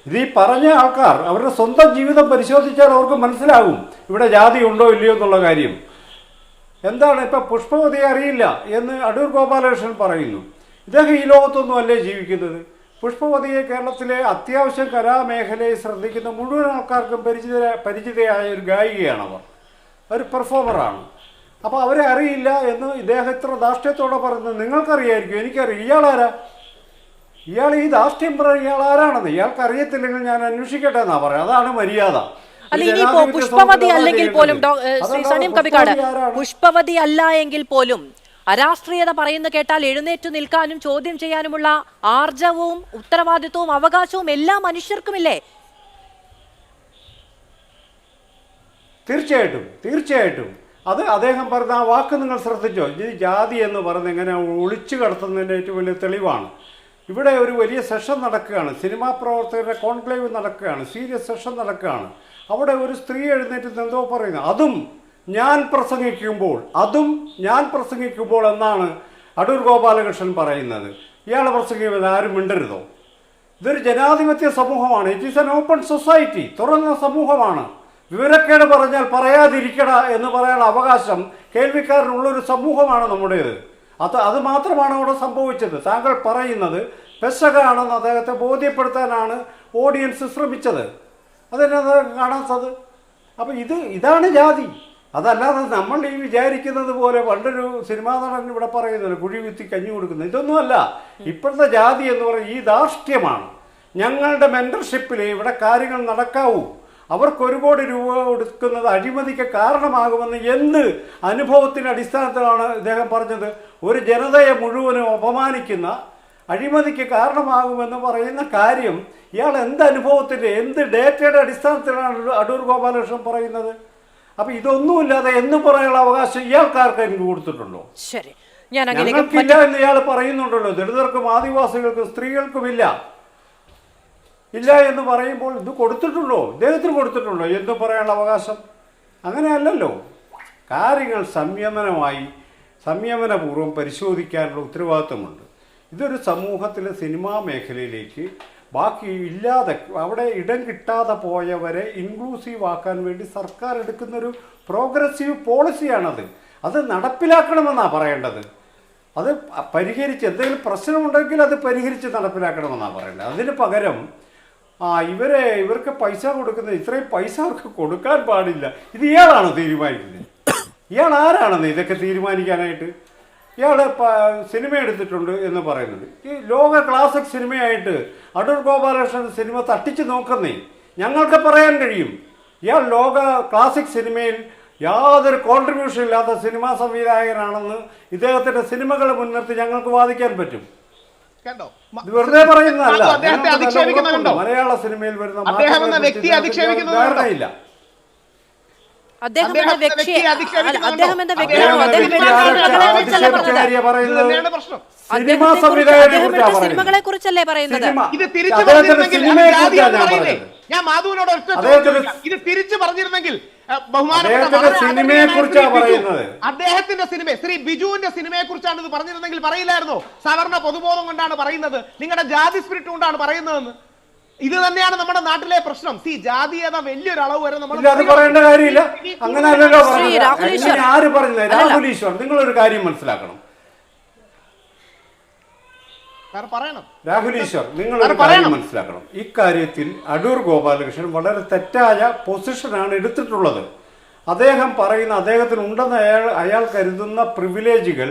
ഇത് ഈ പറഞ്ഞ ആൾക്കാർ അവരുടെ സ്വന്തം ജീവിതം പരിശോധിച്ചാൽ അവർക്ക് മനസ്സിലാകും ഇവിടെ ജാതി ഉണ്ടോ ഇല്ലയോ എന്നുള്ള കാര്യം. എന്താണ് ഇപ്പം പുഷ്പവതിയെ അറിയില്ല എന്ന് അടൂർ ഗോപാലകൃഷ്ണൻ പറയുന്നു. ഇദ്ദേഹം ഈ ലോകത്തൊന്നും അല്ലേ ജീവിക്കുന്നത്? പുഷ്പവതിയെ കേരളത്തിലെ അത്യാവശ്യം കലാമേഖലയെ ശ്രദ്ധിക്കുന്ന മുഴുവൻ ആൾക്കാർക്കും പരിചിതയായ ഒരു ഗായികയാണവർ, ഒരു പെർഫോമറാണ്. അപ്പോൾ അവരെ അറിയില്ല എന്ന് ഇദ്ദേഹം ഇത്ര ധാർഷ്ട്യത്തോടെ പറയുന്നത് നിങ്ങൾക്കറിയായിരിക്കും, എനിക്കറിയാം. ഇയാളാരാ? ഇയാൾ ഈ ധാർഷ്ട്യം പറയുന്ന ഇയാൾ ആരാണെന്ന് ഇയാൾക്ക് അറിയത്തില്ലെങ്കിൽ ഞാൻ അന്വേഷിക്കട്ടെ എന്നാ പറയാം. അതാണ് മര്യാദ. അല്ല, ഇനിയിപ്പോ പുഷ്പവതി അല്ലെങ്കിൽ പോലും ശ്രീ സണ്ണിയം കപ്പിക്കാട്, പുഷ്പവതി അല്ല എങ്കിൽ പോലും അരാഷ്ട്രീയത പറയുന്ന കേട്ടാൽ എഴുന്നേറ്റു നിൽക്കാനും ചോദ്യം ചെയ്യാനുമുള്ള ആർജവവും ഉത്തരവാദിത്വവും അവകാശവും എല്ലാ മനുഷ്യർക്കുമില്ലേ? തീർച്ചയായിട്ടും അത് അദ്ദേഹം പറഞ്ഞ ആ വാക്ക് നിങ്ങൾ ശ്രദ്ധിച്ചോ? ഈ ജാതി എന്ന് പറയുന്നത് എങ്ങനെ ഒളിച്ചു കടത്തുന്നതിൻ്റെ ഏറ്റവും വലിയ തെളിവാണ്. ഇവിടെ ഒരു വലിയ സെഷൻ നടക്കുകയാണ്, സിനിമാ പ്രവർത്തകരുടെ കോൺക്ലേവ് നടക്കുകയാണ്, സീരിയസ് സെഷൻ നടക്കുകയാണ്. അവിടെ ഒരു സ്ത്രീ എഴുന്നേറ്റ് എന്തോ പറയുന്നത്, അതും ഞാൻ പ്രസംഗിക്കുമ്പോൾ എന്നാണ് അടൂർ ഗോപാലകൃഷ്ണൻ പറയുന്നത്? ഇയാളെ പ്രസംഗിക്കുന്നത് ആരും മിണ്ടരുതോ? ഇതൊരു ജനാധിപത്യ സമൂഹമാണ്. It is N open society, തുറന്ന സമൂഹമാണ്. വിവരക്കേട് പറഞ്ഞാൽ പറയാതിരിക്കട എന്ന് പറയാനുള്ള അവകാശം കേൾവിക്കാരനുള്ളൊരു സമൂഹമാണ് നമ്മുടേത്. അത് മാത്രമാണ് അവിടെ സംഭവിച്ചത്. താങ്കൾ പറയുന്നത് പെശകാണെന്ന് അദ്ദേഹത്തെ ബോധ്യപ്പെടുത്താനാണ് ഓഡിയൻസ് ശ്രമിച്ചത്. അതെന്നത് കാണാത്തത്. അപ്പം ഇതാണ് ജാതി. അതല്ലാതെ നമ്മൾ ഈ വിചാരിക്കുന്നത് പോലെ പണ്ടൊരു സിനിമാ നടൻ ഇവിടെ പറയുന്നത് കുഴി കുത്തി കഞ്ഞി കൊടുക്കുന്നത്, ഇതൊന്നുമല്ല. ഇപ്പോഴത്തെ ജാതി എന്ന് പറയുന്നത് ഈ ധാർഷ്ട്യമാണ്. ഞങ്ങളുടെ മെൻറ്റർഷിപ്പിൽ ഇവിടെ കാര്യങ്ങൾ നടക്കാവൂ, അവർക്ക് 1 കോടി രൂപ കൊടുക്കുന്നത് അഴിമതിക്ക് കാരണമാകുമെന്ന് എന്ത് അനുഭവത്തിൻ്റെ അടിസ്ഥാനത്തിലാണ് ഇദ്ദേഹം പറഞ്ഞത്? ഒരു ജനതയെ മുഴുവനും അപമാനിക്കുന്ന, അഴിമതിക്ക് കാരണമാകുമെന്ന് പറയുന്ന കാര്യം ഇയാൾ എന്ത് അനുഭവത്തിൻ്റെ, എന്ത് ഡേറ്റയുടെ അടിസ്ഥാനത്തിലാണ് അടൂർ ഗോപാലകൃഷ്ണൻ പറയുന്നത്? അപ്പം ഇതൊന്നുമില്ലാതെ എന്ന് പറയാനുള്ള അവകാശം ഇയാൾക്കാർക്ക് എനിക്ക് കൊടുത്തിട്ടുണ്ടോ? ശരി, ഞങ്ങൾക്കില്ല എന്ന് ഇയാൾ പറയുന്നുണ്ടല്ലോ. ദളിതർക്കും ആദിവാസികൾക്കും സ്ത്രീകൾക്കുമില്ല ഇല്ല എന്ന് പറയുമ്പോൾ ഇത് കൊടുത്തിട്ടുണ്ടോ? ഇദ്ദേഹത്തിന് കൊടുത്തിട്ടുണ്ടോ എന്ന് പറയാനുള്ള അവകാശം? അങ്ങനെയല്ലല്ലോ. കാര്യങ്ങൾ സംയമനപൂർവ്വം പരിശോധിക്കാനുള്ള ഉത്തരവാദിത്വമുണ്ട്. ഇതൊരു സമൂഹത്തിലെ സിനിമാ മേഖലയിലേക്ക് ബാക്കി ഇല്ലാതെ അവിടെ ഇടം കിട്ടാതെ പോയവരെ ഇൻക്ലൂസീവ് ആക്കാൻ വേണ്ടി സർക്കാർ എടുക്കുന്നൊരു പ്രോഗ്രസീവ് പോളിസിയാണത്. അത് നടപ്പിലാക്കണമെന്നാണ് പറയേണ്ടത്. അത് പരിഹരിച്ച് എന്തെങ്കിലും പ്രശ്നമുണ്ടെങ്കിൽ അത് പരിഹരിച്ച് നടപ്പിലാക്കണമെന്നാണ് പറയേണ്ടത്. അതിന് പകരം ഇവർക്ക് പൈസ കൊടുക്കുന്നത്, ഇത്രയും പൈസ അവർക്ക് കൊടുക്കാൻ പാടില്ല, ഇത് ഇയാളാണോ തീരുമാനിക്കുന്നത്? ഇയാൾ ആരാണെന്ന് ഇതൊക്കെ തീരുമാനിക്കാനായിട്ട്? ഇയാൾ സിനിമ എടുത്തിട്ടുണ്ട് എന്ന് പറയുന്നത് ഈ ലോക ക്ലാസിക് സിനിമയായിട്ട് അടൂർ ഗോപാലകൃഷ്ണൻ സിനിമ തട്ടിച്ച് നോക്കുന്നേ ഞങ്ങൾക്ക് പറയാൻ കഴിയും. ഇയാൾ ലോക ക്ലാസിക് സിനിമയിൽ യാതൊരു കോൺട്രിബ്യൂഷൻ ഇല്ലാത്ത സിനിമാ സംവിധായകനാണെന്ന് ഇദ്ദേഹത്തിൻ്റെ സിനിമകൾ മുൻനിർത്തി ഞങ്ങൾക്ക് വാദിക്കാൻ പറ്റും. വെറുതെ പറയുന്നതല്ല. മലയാള സിനിമയിൽ വരുന്ന ധാരണയില്ല. സിനിമകളെ കുറിച്ചല്ലേ പറയുന്നത്? ഞാൻ മാധുവിനോട് ഇത് തിരിച്ചു പറഞ്ഞിരുന്നെങ്കിൽ അദ്ദേഹത്തിന്റെ സിനിമ, ശ്രീ ബിജുവിന്റെ സിനിമയെ കുറിച്ചാണ് ഇത് പറഞ്ഞിരുന്നെങ്കിൽ പറയില്ലായിരുന്നോ? സാധാരണ പൊതുബോധം കൊണ്ടാണ് പറയുന്നത്, നിങ്ങളുടെ ജാതി സ്പിരിറ്റ് കൊണ്ടാണ് പറയുന്നതെന്ന്. ഇത് തന്നെയാണ് നമ്മുടെ നാട്ടിലെ പ്രശ്നം. ജാതീയത വലിയൊരു അളവ് വരെ നമ്മൾ പറയേണ്ട കാര്യമില്ല. അങ്ങനെയല്ലല്ലോ ആര് പറഞ്ഞത്? രാഹുൽ ഈശ്വർ, നിങ്ങളൊരു കാര്യം മനസ്സിലാക്കണം. രാഹുൽ ഈശ്വർ, നിങ്ങളൊരു കാര്യം മനസ്സിലാക്കണം. ഇക്കാര്യത്തിൽ അടൂർ ഗോപാലകൃഷ്ണൻ വളരെ തെറ്റായ പൊസിഷനാണ് എടുത്തിട്ടുള്ളത്. അദ്ദേഹം പറയുന്ന അദ്ദേഹത്തിന് ഉണ്ടെന്ന് അയാൾ കരുതുന്ന പ്രിവിലേജുകൾ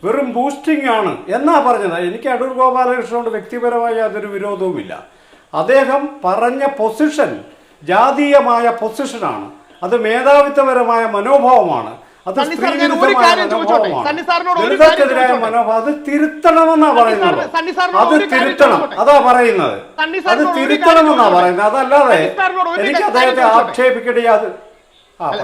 വെറും ബൂസ്റ്റിംഗ് ആണ് എന്നാ പറഞ്ഞത്. എനിക്ക് അടൂർ ഗോപാലകൃഷ്ണനോട് വ്യക്തിപരമായ യാതൊരു വിരോധവുമില്ല. അദ്ദേഹം പറഞ്ഞ പൊസിഷൻ ജാതീയമായ പൊസിഷനാണ്, അത് മേധാവിത്വപരമായ മനോഭാവമാണ്, അത് ദളിതർക്കെതിരായ മനോഭാവം. അത് തിരുത്തണമെന്നാ പറയുന്നത്. അത് തിരുത്തണം, അതാ പറയുന്നത്. അത് തിരുത്തണമെന്നാ പറയുന്നത്. അതല്ലാതെ എനിക്ക് അദ്ദേഹത്തെ ആക്ഷേപിക്കേണ്ട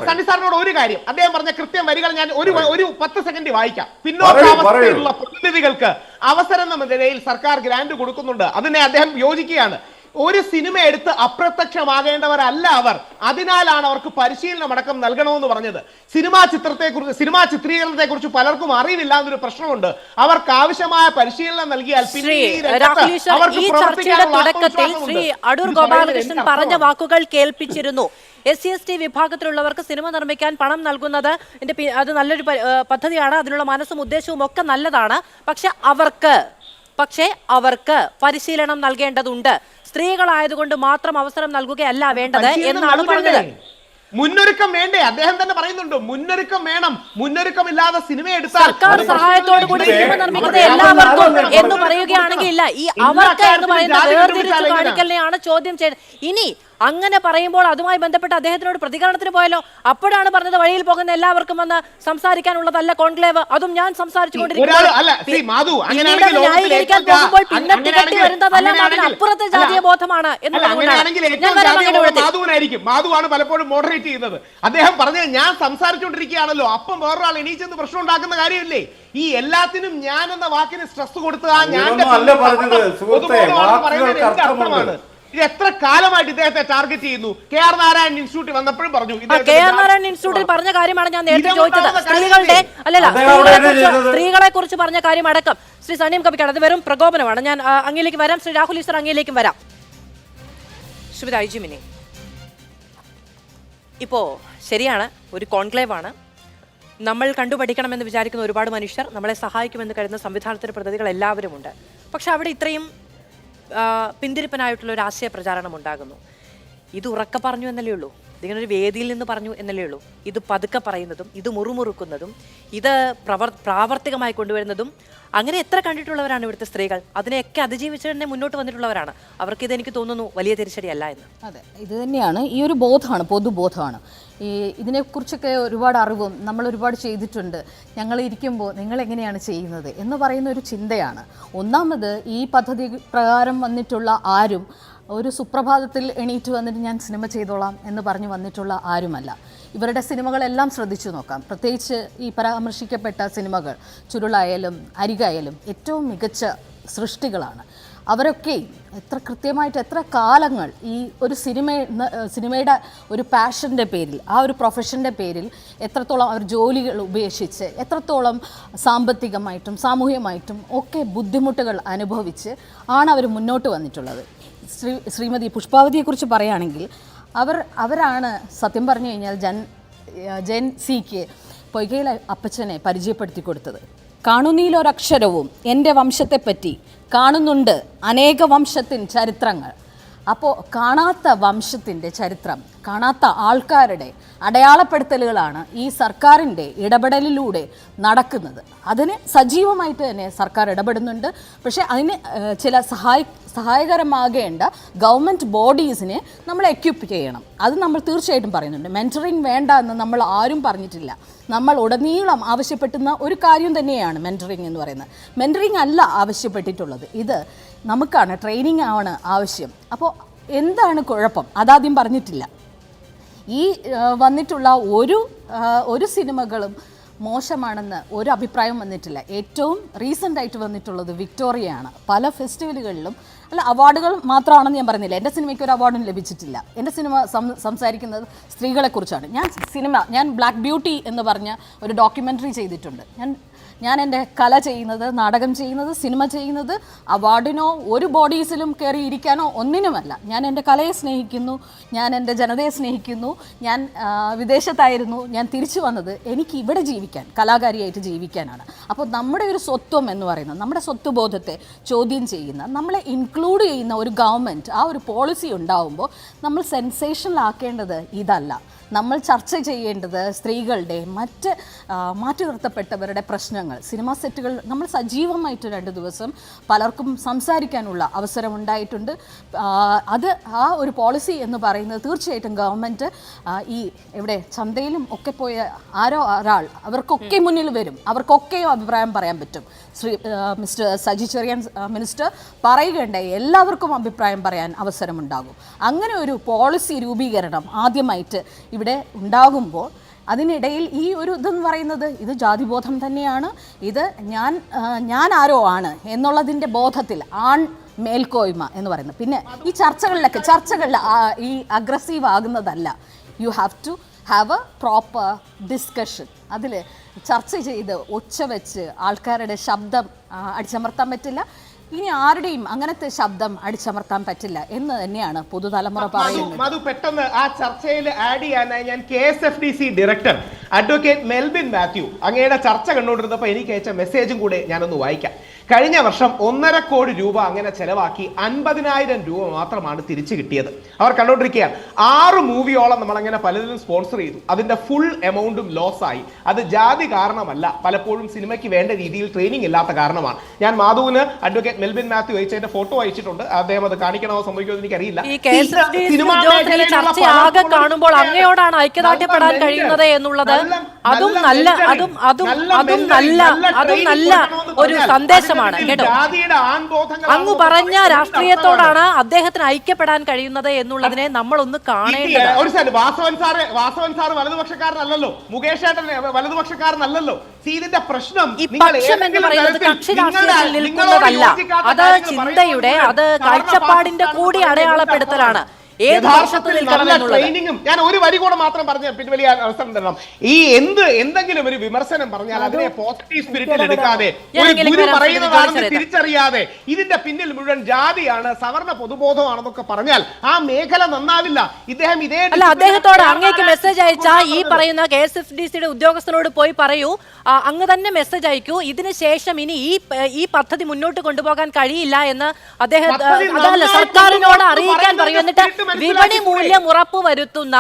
സണ്ണി സാറിനോട് ഒരു കാര്യം, അദ്ദേഹം പറഞ്ഞ കൃത്യം വരികൾ ഞാൻ ഒരു 10 സെക്കൻഡ് വായിക്കാം. പിന്നോക്കാവസ്ഥയിലുള്ള പ്രതിനിധികൾക്ക് അവസരം എന്ന നിലയിൽ സർക്കാർ ഗ്രാന്റ് കൊടുക്കുന്നുണ്ട്, അതിനെ അദ്ദേഹം യോജിക്കുകയാണ്. ഒരു സിനിമ എടുത്ത് അപ്രത്യക്ഷമാകേണ്ടവരല്ല അവർ, അതിനാലാണ് അവർക്ക് പരിശീലനം അടക്കം നൽകണമെന്ന് പറഞ്ഞത്. സിനിമാ ചിത്രീകരണത്തെ കുറിച്ച് പലർക്കും അറിവില്ല എന്നൊരു പ്രശ്നമുണ്ട്. അവർക്ക് ആവശ്യമായ പരിശീലനം നൽകിയാൽ ശ്രീ അടൂർ ഗോപാലകൃഷ്ണൻ പറഞ്ഞ വാക്കുകൾ കേൾപ്പിച്ചിരുന്നു. SC/ST വിഭാഗത്തിലുള്ളവർക്ക് സിനിമ നിർമ്മിക്കാൻ പണം നൽകുന്നത് അത് നല്ലൊരു പദ്ധതിയാണ്, അതിനുള്ള മനസ്സും ഉദ്ദേശവും ഒക്കെ നല്ലതാണ്. പക്ഷേ അവർക്ക് പരിശീലനം നൽകേണ്ടതുണ്ട്. സ്ത്രീകളായതുകൊണ്ട് മാത്രം അവസരം നൽകുകയല്ല വേണ്ടത് എന്നാണ് പറഞ്ഞത്. മുന്നൊരുക്കം വേണ്ടേ? അദ്ദേഹം തന്നെ പറയുന്നുണ്ട്, മുന്നൊരുക്കം വേണം. മുന്നൊരുക്കമില്ലാതെ സിനിമ എടുത്താൽ സർക്കാർ സഹായത്തോടു കൂടി സിനിമ നിർമ്മിക്കുന്നത് എല്ലാവർക്കും എന്ന് പറയുകയാണെങ്കിൽ ഇല്ല, ഈ അവർക്ക് എന്ന് പറയുന്നത് വേർതിരിച്ചു കാണിക്കലിനെയാണ് ചോദ്യം ചെയ്യുന്നത്. ഇനി അങ്ങനെ പറയുമ്പോൾ അതുമായി ബന്ധപ്പെട്ട് അദ്ദേഹത്തിനോട് പ്രതികരണത്തിന് പോയല്ലോ. അപ്പോഴാണ് പറഞ്ഞത് വഴിയിൽ പോകുന്ന എല്ലാവർക്കും വന്ന് സംസാരിക്കാനുള്ളതല്ല കോൺക്ലേവ്, അതും ഞാൻ ന്യായീകരിക്കാൻ പോകുമ്പോൾ പിന്നെ തികട്ടി വരുന്നതെല്ലാം അതിനപ്പുറത്തെ ജാതീയ ബോധമാണ് മാധുവായിരിക്കും. മാധുവാണ് പലപ്പോഴും മോഡറേറ്റ് ചെയ്യുന്നത്. അദ്ദേഹം പറഞ്ഞത് ഞാൻ സംസാരിച്ചുകൊണ്ടിരിക്കുകയാണല്ലോ, അപ്പം വേറൊരാൾ എണീച്ചെന്ന് പ്രശ്നം ഉണ്ടാക്കുന്ന കാര്യമില്ലേ? ഈ എല്ലാത്തിനും ഞാൻ എന്ന വാക്കിന് സ്ട്രെസ് കൊടുത്ത് ഇത് എത്ര കാലമായിട്ട് ഇദ്ദേഹത്തെ ടാർഗറ്റ് ചെയ്യുന്നു? KR നാരായൺ ഇൻസ്റ്റിറ്റ്യൂട്ടിൽ വന്നപ്പോഴും പറഞ്ഞു. KR നാരായൺ ഇൻസ്റ്റിറ്റ്യൂട്ടിൽ പറഞ്ഞ കാര്യമാണ് ഞാൻ നേരത്തെ ചോദിച്ചത്. സ്ത്രീകളെ കുറിച്ച് പറഞ്ഞ കാര്യം അടക്കം ശ്രീ സണ്ണീം കവിക്കാട് അത് വെറും പ്രകോപനമാണ്. ഞാൻ അങ്ങയിലേക്ക് വരാം. ശ്രീ രാഹുൽ ഈശ്വർ അങ്ങയിലേക്കും വരാം. ശ്രീമതി ഐജി മിനി, ഇപ്പോൾ ശരിയാണ്, ഒരു കോൺക്ലേവാണ്. നമ്മൾ കണ്ടുപഠിക്കണമെന്ന് വിചാരിക്കുന്ന ഒരുപാട് മനുഷ്യർ, നമ്മളെ സഹായിക്കുമെന്ന് കരുതുന്ന സംവിധാനത്തിൻ്റെ പ്രതിനിധികൾ എല്ലാവരും ഉണ്ട്. പക്ഷെ അവിടെ ഇത്രയും പിന്തിരിപ്പനായിട്ടുള്ള ഒരു ആശയ പ്രചാരണം ഉണ്ടാകുന്നു. ഇത് ഉറക്കെ പറഞ്ഞു എന്നല്ലേ ഉള്ളൂ, ഇതിങ്ങനെ ഒരു വേദിയിൽ നിന്ന് പറഞ്ഞു എന്നല്ലേ ഉള്ളൂ. ഇത് പതുക്കെ പറയുന്നതും ഇത് മുറുമുറുക്കുന്നതും ഇത് പ്രാവർത്തികമായി കൊണ്ടുവരുന്നതും അങ്ങനെ എത്ര കണ്ടിട്ടുള്ളവരാണ് ഇവിടുത്തെ സ്ത്രീകൾ. അതിനെയൊക്കെ അതിജീവിച്ച് തന്നെ മുന്നോട്ട് വന്നിട്ടുള്ളവരാണ്. അവർക്കിത് എനിക്ക് തോന്നുന്നു വലിയ തിരിച്ചടിയല്ല എന്ന്. അതെ, ഇത് തന്നെയാണ് ഈ ഒരു ബോധമാണ്, പൊതുബോധമാണ്. ഈ ഇതിനെക്കുറിച്ചൊക്കെ ഒരുപാട് അറിവും നമ്മൾ ഒരുപാട് ചെയ്തിട്ടുണ്ട്. ഞങ്ങൾ ഇരിക്കുമ്പോൾ നിങ്ങൾ എങ്ങനെയാണ് ചെയ്യുന്നത് എന്ന് പറയുന്ന ഒരു ചിന്തയാണ്. ഒന്നാമത് ഈ പദ്ധതി പ്രകാരം വന്നിട്ടുള്ള ആരും ഒരു സുപ്രഭാതത്തിൽ എണീറ്റ് വന്നിട്ട് ഞാൻ സിനിമ ചെയ്തോളാം എന്ന് പറഞ്ഞു വന്നിട്ടുള്ള ആരുമല്ല. ഇവരുടെ സിനിമകളെല്ലാം ശ്രദ്ധിച്ചു നോക്കാം. പ്രത്യേകിച്ച് ഈ പരാമർശിക്കപ്പെട്ട സിനിമകൾ ചുരുളായാലും അരികായാലും ഏറ്റവും മികച്ച സൃഷ്ടികളാണ്. അവരൊക്കെ എത്ര കൃത്യമായിട്ട് എത്ര കാലങ്ങൾ ഈ ഒരു സിനിമയുടെ ഒരു പാഷൻ്റെ പേരിൽ, ആ ഒരു പ്രൊഫഷൻ്റെ പേരിൽ എത്രത്തോളം അവർ ജോലികൾ ഉപേക്ഷിച്ച് എത്രത്തോളം സാമ്പത്തികമായിട്ടും സാമൂഹികമായിട്ടും ഒക്കെ ബുദ്ധിമുട്ടുകൾ അനുഭവിച്ച് ആണ് അവർ മുന്നോട്ട് വന്നിട്ടുള്ളത്. ശ്രീമതി പുഷ്പാവതിയെക്കുറിച്ച് പറയുകയാണെങ്കിൽ അവരാണ് സത്യം പറഞ്ഞു കഴിഞ്ഞാൽ ജെൻ സിക്ക് പൊയ്കയിലെ അപ്പച്ചനെ പരിചയപ്പെടുത്തി കൊടുത്തത്. കാണുന്നീലൊരക്ഷരവും എൻ്റെ വംശത്തെപ്പറ്റി, കാണുന്നുണ്ട് അനേക വംശത്തിൻ ചരിത്രങ്ങൾ. അപ്പോൾ കാണാത്ത വംശത്തിൻ്റെ ചരിത്രം, കാണാത്ത ആൾക്കാരുടെ അടയാളപ്പെടുത്തലുകളാണ് ഈ സർക്കാരിൻ്റെ ഇടപെടലിലൂടെ നടക്കുന്നത്. അതിന് സജീവമായിട്ട് തന്നെ സർക്കാർ ഇടപെടുന്നുണ്ട്. പക്ഷേ അതിന് ചില സഹായകരമാകേണ്ട ഗവൺമെൻറ് ബോഡീസിനെ നമ്മൾ എക്യുപ്പ് ചെയ്യണം. അത് നമ്മൾ തീർച്ചയായിട്ടും പറയുന്നുണ്ട്. മെൻറ്ററിങ് വേണ്ട എന്ന് നമ്മൾ ആരും പറഞ്ഞിട്ടില്ല. നമ്മൾ ഉടനീളം ആവശ്യപ്പെട്ടുന്ന ഒരു കാര്യം തന്നെയാണ് മെൻറ്ററിങ് എന്ന് പറയുന്നത്. മെൻറ്ററിങ് അല്ല ആവശ്യപ്പെട്ടിട്ടുള്ളത്, ഇത് നമുക്കാണ്, ട്രെയിനിങ് ആണ് ആവശ്യം. അപ്പോൾ എന്താണ് കുഴപ്പം? അതാദ്യം പറഞ്ഞിട്ടില്ല. ഈ വന്നിട്ടുള്ള ഒരു സിനിമകളും മോശമാണെന്ന് ഒരു അഭിപ്രായം വന്നിട്ടില്ല. ഏറ്റവും റീസെൻ്റായിട്ട് വന്നിട്ടുള്ളത് വിക്ടോറിയയാണ്. പല ഫെസ്റ്റിവലുകളിലും അല്ല, അവാർഡുകൾ മാത്രമാണെന്ന് ഞാൻ പറയുന്നില്ല. എൻ്റെ സിനിമയ്ക്ക് ഒരു അവാർഡും ലഭിച്ചിട്ടില്ല. എൻ്റെ സിനിമ സംസാരിക്കുന്നത് സ്ത്രീകളെക്കുറിച്ചാണ്. ഞാൻ ബ്ലാക്ക് ബ്യൂട്ടി എന്ന് പറഞ്ഞ ഒരു ഡോക്യുമെൻ്ററി ചെയ്തിട്ടുണ്ട്. ഞാൻ എൻ്റെ കല ചെയ്യുന്നത്, നാടകം ചെയ്യുന്നത്, സിനിമ ചെയ്യുന്നത് അവാർഡിനോ ഒരു ബോഡീസിലും കയറി ഇരിക്കാനോ ഒന്നിനുമല്ല. ഞാൻ എൻ്റെ കലയെ സ്നേഹിക്കുന്നു, ഞാൻ എൻ്റെ ജനതയെ സ്നേഹിക്കുന്നു. ഞാൻ വിദേശത്തായിരുന്നു, ഞാൻ തിരിച്ചു വന്നത് എനിക്ക് ഇവിടെ ജീവിക്കാൻ, കലാകാരിയായിട്ട് ജീവിക്കാനാണ്. അപ്പോൾ നമ്മുടെ ഒരു സ്വത്വം എന്ന് പറയുന്നത്, നമ്മുടെ സ്വത്വബോധത്തെ ചോദ്യം ചെയ്യുന്ന, നമ്മളെ ഇൻക്ലൂഡ് ചെയ്യുന്ന ഒരു ഗവൺമെൻറ്, ആ ഒരു പോളിസി ഉണ്ടാവുമ്പോൾ നമ്മൾ സെൻസേഷണൽ ആക്കേണ്ടത് ഇതല്ല. നമ്മൾ ചർച്ച ചെയ്യേണ്ടത് സ്ത്രീകളുടെ മാറ്റി നിർത്തപ്പെട്ടവരുടെ പ്രശ്നങ്ങൾ. സിനിമാ സെറ്റുകൾ നമ്മൾ സജീവമായിട്ട് 2 ദിവസം പലർക്കും സംസാരിക്കാനുള്ള അവസരം ഉണ്ടായിട്ടുണ്ട്. അത് ആ ഒരു പോളിസി എന്ന് പറയുന്നത് തീർച്ചയായിട്ടും ഗവൺമെൻറ് ഈ ഇവിടെ ചന്തയിലും ഒക്കെ പോയ ആരോ ഒരാൾ അവർക്കൊക്കെ മുന്നിൽ വരും, അവർക്കൊക്കെയും അഭിപ്രായം പറയാൻ പറ്റും. മിസ്റ്റർ സജി ചെറിയാൻ മിനിസ്റ്റർ പറയുകയുണ്ടായി, എല്ലാവർക്കും അഭിപ്രായം പറയാൻ അവസരമുണ്ടാകും. അങ്ങനെ ഒരു പോളിസി രൂപീകരണം ആദ്യമായിട്ട് ഇവിടെ ഉണ്ടാകുമ്പോൾ അതിനിടയിൽ ഈ ഒരു ഇതെന്ന് പറയുന്നത് ഇത് ജാതിബോധം തന്നെയാണ്. ഇത് ഞാൻ ആരോ ആണ് എന്നുള്ളതിൻ്റെ ബോധത്തിൽ മേൽക്കോയ്മ എന്ന് പറയുന്നത്. പിന്നെ ഈ ചർച്ചകളിൽ ഈ അഗ്രസീവ് ആകുന്നതല്ല. You have to have a proper discussion. അതിൽ ചർച്ച ചെയ്ത് ഒച്ച വെച്ച് ആൾക്കാരുടെ ശബ്ദം അടിച്ചമർത്താൻ പറ്റില്ല. ഇനി ആരുടെയും അങ്ങനത്തെ ശബ്ദം അടിച്ചമർത്താൻ പറ്റില്ല എന്ന് തന്നെയാണ് പുതുതലമുറ പറയുന്നത്. മധു, പെട്ടെന്ന് ആ ചർച്ചയിൽ ആഡ് ചെയ്യാനായി ഞാൻ KSFDC director advocate Melbin Mathew അങ്ങയുടെ ചർച്ച കണ്ടുകൊണ്ടിരുന്നപ്പോൾ എനിക്ക് അയച്ച മെസ്സേജും കൂടെ ഞാനൊന്ന് വായിക്കാം. കഴിഞ്ഞ വർഷം 1.5 കോടി രൂപ അങ്ങനെ ചെലവാക്കി 50,000 രൂപ മാത്രമാണ് തിരിച്ചു കിട്ടിയത്. അവർ കണ്ടോണ്ടിരിക്കുകയാണ്. 6 മൂവിയോളം നമ്മളങ്ങനെ പലതിലും സ്പോൺസർ ചെയ്തു. അതിന്റെ ഫുൾ എമൗണ്ടും ലോസ് ആയി. അത് ജാതി കാരണമല്ല, പലപ്പോഴും സിനിമയ്ക്ക് വേണ്ട രീതിയിൽ ട്രെയിനിങ് ഇല്ലാത്ത കാരണമാണ്. ഞാൻ മാധുവിന് അഡ്വക്കേറ്റ് മെൽബിൻ മാത്യു അയച്ചതിന്റെ ഫോട്ടോ അയച്ചിട്ടുണ്ട്. അദ്ദേഹം അത് കാണിക്കണമോ സംഭവിക്കുമോ എനിക്കറിയില്ല. കാണുമ്പോൾ അങ്ങയോടാണ് ഐക്യദാർഢ്യപ്പെടാൻ കഴിയുന്നത് എന്നുള്ളത് അതും നല്ല ഒരു സന്ദേശമാണ് കേട്ടോ. അങ്ങ് പറഞ്ഞ രാഷ്ട്രീയത്തോടാണ് അദ്ദേഹത്തിന് ഐക്യപ്പെടാൻ കഴിയുന്നത് എന്നുള്ളതിനെ നമ്മൾ ഒന്ന് കാണേണ്ടത്. ഒരു സ്ഥലം വാസവൻ സാർ വലതുപക്ഷക്കാരനല്ലല്ലോ, മുകേഷ് ഏട്ടൻ വലതുപക്ഷക്കാരനല്ലല്ലോ. ഇതിന്റെ പ്രശ്നം ഈ പക്ഷം എന്ന് പറയുന്നത് കക്ഷി രാഷ്ട്രീയത്തിൽ നിൽക്കുന്നതല്ല, അത് ചിന്തയുടെ, അത് കാഴ്ചപ്പാടിന്റെ കൂടി അടയാളപ്പെടുത്തലാണ്. ട്രെയിനിങ്ങും ഞാൻ ഒരു വരി കൂടെ മാത്രം പറഞ്ഞ പിന്നെ വലിയ അവസരം തരണം. ഈ എന്തെങ്കിലും ഒരു വിമർശനം പറഞ്ഞാൽ അതിനെ പോസിറ്റീവ് സ്പിരിറ്റിൽ എടുക്കാതെ, ഒരു ഗുരു പറയുന്നതാണെന്ന് തിരിച്ചറിയാതെ ഇതിന്റെ പിന്നിൽ മുഴുവൻ ജാതിയാണ്, സവർണ പൊതുബോധമാണെന്നൊക്കെ പറഞ്ഞാൽ ആ മേഖല നന്നാവില്ല. ഇദ്ദേഹം ഇതേ അല്ല, അദ്ദേഹത്തോട് അങ്ങേക്ക് മെസ്സേജ് അയച്ചാ ഈ പറയുന്ന KSFDCയുടെ ഉദ്യോഗസ്ഥനോട് പോയി പറയൂ, അങ്ങ് തന്നെ മെസ്സേജ് അയക്കൂ, ഇതിന് ശേഷം ഇനി ഈ പദ്ധതി മുന്നോട്ട് കൊണ്ടുപോകാൻ കഴിയില്ല എന്ന് അദ്ദേഹം അതല്ല സർക്കാരിനോട് അറിയിക്കാൻ പറയൂ. എന്നിട്ട് വിപണി മൂല്യം ഉറപ്പുവരുത്തുന്ന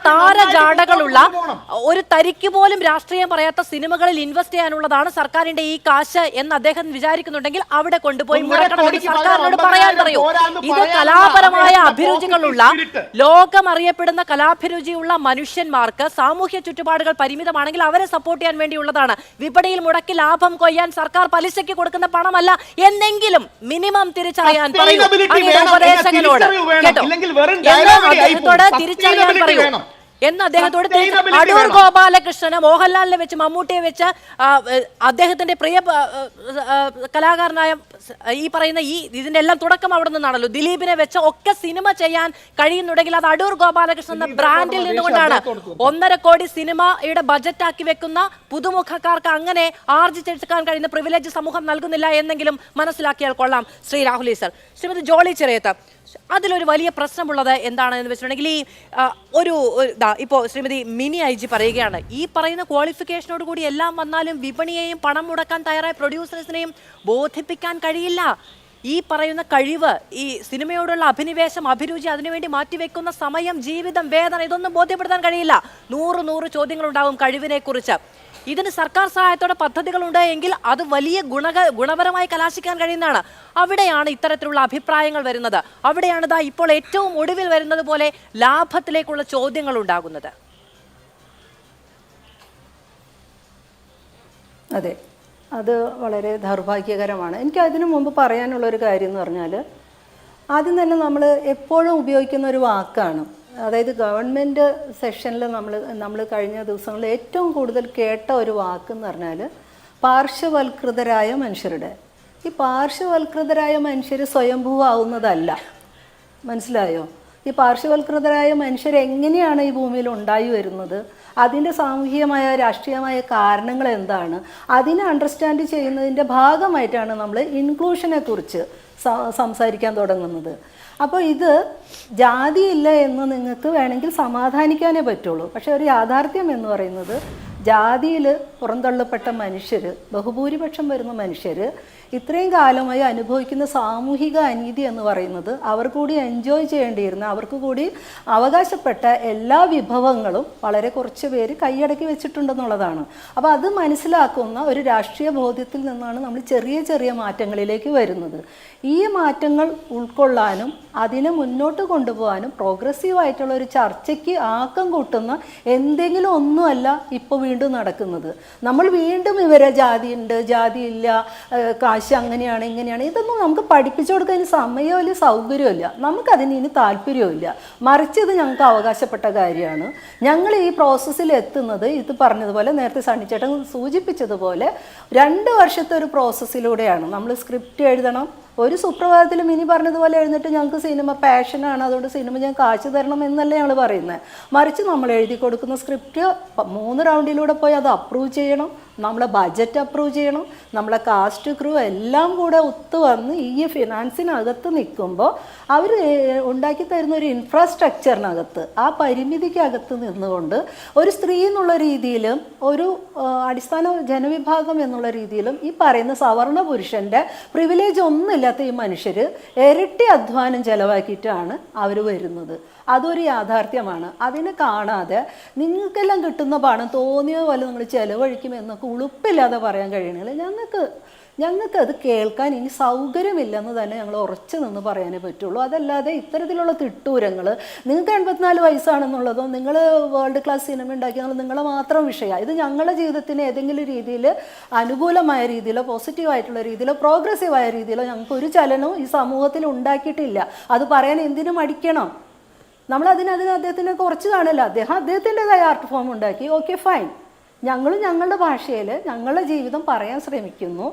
താരജാടകളുള്ള ഒരു തരിക്ക് പോലും രാഷ്ട്രീയം പറയാത്ത സിനിമകളിൽ ഇൻവെസ്റ്റ് ചെയ്യാനുള്ളതാണ് സർക്കാരിന്റെ ഈ കാശ് എന്ന് അദ്ദേഹം വിചാരിക്കുന്നുണ്ടെങ്കിൽ അവിടെ കൊണ്ടുപോയി മുടക്കണമെന്ന് സർക്കാരിനോട് പറയാൻ പറയൂ. ഇത് കലാപരമായ അഭിരുചികളുള്ള, ലോകം അറിയപ്പെടുന്ന കലാഭിരുചിയുള്ള മനുഷ്യന്മാർക്ക് സാമൂഹ്യ ചുറ്റുപാടുകൾ പരിമിതമാണെങ്കിൽ അവരെ സപ്പോർട്ട് ചെയ്യാൻ വേണ്ടിയുള്ളതാണ്. വിപണിയിൽ മുടക്കി ലാഭം കൊയ്യാൻ സർക്കാർ പലിശയ്ക്ക് കൊടുക്കുന്ന പണമല്ല എന്നെങ്കിലും മിനിമം തിരിച്ചറിയാൻ പറയൂ ഉപദേശകനോട് കേട്ടോ. അദ്ദേഹത്തോട് തിരിച്ചറിയാൻ പറയൂ എന്ന് അദ്ദേഹത്തോട്. അടൂർ ഗോപാലകൃഷ്ണന് മോഹൻലാലിനെ വെച്ച്, മമ്മൂട്ടിയെ വെച്ച്, അദ്ദേഹത്തിന്റെ പ്രിയ കലാകാരനായ ഈ പറയുന്ന ഇതിന്റെ എല്ലാം തുടക്കം അവിടെ നിന്നാണല്ലോ, ദിലീപിനെ വെച്ച് ഒക്കെ സിനിമ ചെയ്യാൻ കഴിയുന്നുണ്ടെങ്കിൽ അത് അടൂർ ഗോപാലകൃഷ്ണൻ എന്ന ബ്രാൻഡിൽ നിന്നുകൊണ്ടാണ്. 1.5 കോടി സിനിമയുടെ ബജറ്റ് ആക്കി വെക്കുന്ന പുതുമുഖക്കാർക്ക് അങ്ങനെ ആർജിച്ചെടുക്കാൻ കഴിയുന്ന പ്രിവിലേജ് സമൂഹം നൽകുന്നില്ല എന്നെങ്കിലും മനസ്സിലാക്കിയാൽ കൊള്ളാം. ശ്രീ രാഹുൽ ഈസർ, ശ്രീമതി ജോളി ചെറിയത്ത്, അതിലൊരു വലിയ പ്രശ്നമുള്ളത് എന്താണെന്ന് വെച്ചിട്ടുണ്ടെങ്കിൽ ഈ ഇപ്പോൾ ശ്രീമതി മിനി IG പറയുകയാണ്, ഈ പറയുന്ന ക്വാളിഫിക്കേഷനോട് കൂടി എല്ലാം വന്നാലും വിപണിയെയും പണം മുടക്കാൻ തയ്യാറായ പ്രൊഡ്യൂസേഴ്സിനെയും ബോധിപ്പിക്കാൻ കഴിയില്ല. ഈ പറയുന്ന കഴിവ്, ഈ സിനിമയോടുള്ള അഭിനിവേശം, അഭിരുചി, അതിനുവേണ്ടി മാറ്റിവെക്കുന്ന സമയം, ജീവിതം, വേദന, ഇതൊന്നും ബോധ്യപ്പെടുത്താൻ കഴിയില്ല. 100 ചോദ്യങ്ങളുണ്ടാവും കഴിവിനെ കുറിച്ച്. ഇതിന് സർക്കാർ സഹായത്തോടെ പദ്ധതികളുണ്ട് എങ്കിൽ അത് വലിയ ഗുണപരമായി കലാശിക്കാൻ കഴിയുന്നതാണ്. അവിടെയാണ് ഇത്തരത്തിലുള്ള അഭിപ്രായങ്ങൾ വരുന്നത്. അവിടെയാണ് ഇപ്പോൾ ഏറ്റവും ഒടുവിൽ വരുന്നത് പോലെ ലാഭത്തിലേക്കുള്ള ചോദ്യങ്ങൾ ഉണ്ടാകുന്നത്. അതെ, അത് വളരെ ദൗർഭാഗ്യകരമാണ്. എനിക്ക് അതിനു മുമ്പ് പറയാനുള്ളൊരു കാര്യം എന്ന് പറഞ്ഞാൽ, ആദ്യം തന്നെ നമ്മൾ എപ്പോഴും ഉപയോഗിക്കുന്ന ഒരു വാക്കാണ്, അതായത് ഗവൺമെൻറ് സെഷനിൽ നമ്മൾ കഴിഞ്ഞ ദിവസങ്ങളിൽ ഏറ്റവും കൂടുതൽ കേട്ട ഒരു വാക്കെന്ന് പറഞ്ഞാൽ പാർശ്വവൽകൃതരായ മനുഷ്യരുടെ. ഈ പാർശ്വവൽകൃതരായ മനുഷ്യർ സ്വയംഭൂവാവുന്നതല്ല, മനസ്സിലായോ? ഈ പാർശ്വവൽകൃതരായ മനുഷ്യർ എങ്ങനെയാണ് ഈ ഭൂമിയിൽ ഉണ്ടായി വരുന്നത്, അതിൻ്റെ സാമൂഹികമായ രാഷ്ട്രീയമായ കാരണങ്ങൾ എന്താണ്, അതിനെ അണ്ടർസ്റ്റാൻഡ് ചെയ്യുന്നതിൻ്റെ ഭാഗമായിട്ടാണ് നമ്മൾ ഇൻക്ലൂഷനെ കുറിച്ച് സംസാരിക്കാൻ തുടങ്ങുന്നത്. അപ്പോൾ ഇത് ജാതിയില്ല എന്ന് നിങ്ങൾക്ക് വേണമെങ്കിൽ സമാധാനിക്കാനേ പറ്റുള്ളൂ. പക്ഷേ ഒരു യാഥാർത്ഥ്യം എന്ന് പറയുന്നത്, ജാതിയിൽ പുറന്തള്ളപ്പെട്ട മനുഷ്യർ, ബഹുഭൂരിപക്ഷം വരുന്ന മനുഷ്യർ ഇത്രയും കാലമായി അനുഭവിക്കുന്ന സാമൂഹിക അനീതി എന്ന് പറയുന്നത് അവർ കൂടി എൻജോയ് ചെയ്യേണ്ടിയിരുന്ന, അവർക്ക് കൂടി അവകാശപ്പെട്ട എല്ലാ വിഭവങ്ങളും വളരെ കുറച്ച് പേര് കൈയടക്കി വെച്ചിട്ടുണ്ടെന്നുള്ളതാണ്. അപ്പോൾ അത് മനസ്സിലാക്കുന്ന ഒരു രാഷ്ട്രീയ ബോധ്യത്തിൽ നിന്നാണ് നമ്മൾ ചെറിയ ചെറിയ മാറ്റങ്ങളിലേക്ക് വരുന്നത്. ഈ മാറ്റങ്ങൾ ഉൾക്കൊള്ളാനും അതിനെ മുന്നോട്ട് കൊണ്ടുപോകാനും പ്രോഗ്രസീവായിട്ടുള്ള ഒരു ചർച്ചയ്ക്ക് ആക്കം കൂട്ടുന്ന എന്തെങ്കിലും ഒന്നുമല്ല ഇപ്പോൾ വീണ്ടും നടക്കുന്നത്. നമ്മൾ വീണ്ടും ഇവരെ ജാതിയുണ്ട്, ജാതിയില്ല, കാശ് അങ്ങനെയാണ് ഇങ്ങനെയാണ്, ഇതൊന്നും നമുക്ക് പഠിപ്പിച്ചു കൊടുക്കാൻ സമയമില്ല, സൗകര്യമില്ല, നമുക്കതിന് ഇനി താല്പര്യമില്ല. മറിച്ച് ഇത് ഞങ്ങൾക്ക് അവകാശപ്പെട്ട കാര്യമാണ്. ഞങ്ങൾ ഈ പ്രോസസ്സിൽ എത്തുന്നത്, ഇത് പറഞ്ഞതുപോലെ നേരത്തെ സണ്ണിച്ചേട്ടൻ സൂചിപ്പിച്ചതുപോലെ 2 വർഷത്തെ ഒരു പ്രോസസ്സിലൂടെയാണ്. നമ്മൾ സ്ക്രിപ്റ്റ് എഴുതണം, ഒരു സുപ്രഭാതത്തിലും ഇനി പറഞ്ഞതുപോലെ എഴുന്നിട്ട് ഞങ്ങൾക്ക് സിനിമ പാഷനാണ്, അതുകൊണ്ട് സിനിമ ഞാൻ കാശ് തരണം എന്നല്ല ഞങ്ങൾ പറയുന്നത്. മറിച്ച് നമ്മൾ എഴുതി കൊടുക്കുന്ന സ്ക്രിപ്റ്റ് 3 റൗണ്ടിലൂടെ പോയി അത് അപ്രൂവ് ചെയ്യണം, നമ്മളെ ബഡ്ജറ്റ് അപ്രൂവ് ചെയ്യണം, നമ്മളെ കാസ്റ്റ് ക്രൂ എല്ലാം കൂടെ ഒത്തുവന്ന് ഈ ഫിനാൻസിനകത്ത് നിൽക്കുമ്പോൾ അവർ ഉണ്ടാക്കി തരുന്ന ഒരു ഇൻഫ്രാസ്ട്രക്ചറിനകത്ത്, ആ പരിമിതിക്കകത്ത് നിന്നുകൊണ്ട് ഒരു സ്ത്രീ എന്നുള്ള രീതിയിലും ഒരു അടിസ്ഥാന ജനവിഭാഗം എന്നുള്ള രീതിയിലും ഈ പറയുന്ന സവർണ പുരുഷൻ്റെ പ്രിവിലേജ് ഒന്നുമില്ലാത്ത ഈ മനുഷ്യർ ഇരട്ടി അധ്വാനം ചെലവാക്കിയിട്ടാണ് അവർ വരുന്നത്. അതൊരു യാഥാർത്ഥ്യമാണ്. അതിനെ കാണാതെ നിങ്ങൾക്കെല്ലാം കിട്ടുന്ന പണം തോന്നിയ പോലെ നിങ്ങൾ ചെലവഴിക്കുമെന്നൊക്കെ ഉളുപ്പില്ലാതെ പറയാൻ കഴിയണില്ല. ഞങ്ങൾക്കത് കേൾക്കാൻ ഇനി സൗകര്യമില്ലെന്ന് തന്നെ ഞങ്ങൾ ഉറച്ചു നിന്ന് പറയാനേ പറ്റുള്ളൂ. അതല്ലാതെ ഇത്തരത്തിലുള്ള തിട്ടൂരങ്ങൾ, നിങ്ങൾക്ക് 84 വയസ്സാണെന്നുള്ളതോ നിങ്ങൾ വേൾഡ് ക്ലാസ് സിനിമ ഉണ്ടാക്കിയെന്നുള്ളത് നിങ്ങളെ മാത്രം വിഷയമാണ്. ഇത് ഞങ്ങളുടെ ജീവിതത്തിന് ഏതെങ്കിലും രീതിയിൽ അനുകൂലമായ രീതിയിലോ പോസിറ്റീവായിട്ടുള്ള രീതിയിലോ പ്രോഗ്രസീവായ രീതിയിലോ ഞങ്ങൾക്ക് ഒരു ചലനവും ഈ സമൂഹത്തിൽ ഉണ്ടാക്കിയിട്ടില്ല. അത് പറയാൻ എന്തിനും മടിക്കണം? നമ്മളതിന് അദ്ദേഹത്തിനെ കുറച്ച് കാണില്ല. അദ്ദേഹത്തിൻ്റെതായ ആർട്ട് ഫോം ഉണ്ടാക്കി, ഓക്കെ ഫൈൻ. ഞങ്ങളുടെ ഭാഷയിൽ ഞങ്ങളുടെ ജീവിതം പറയാൻ ശ്രമിക്കുന്നു.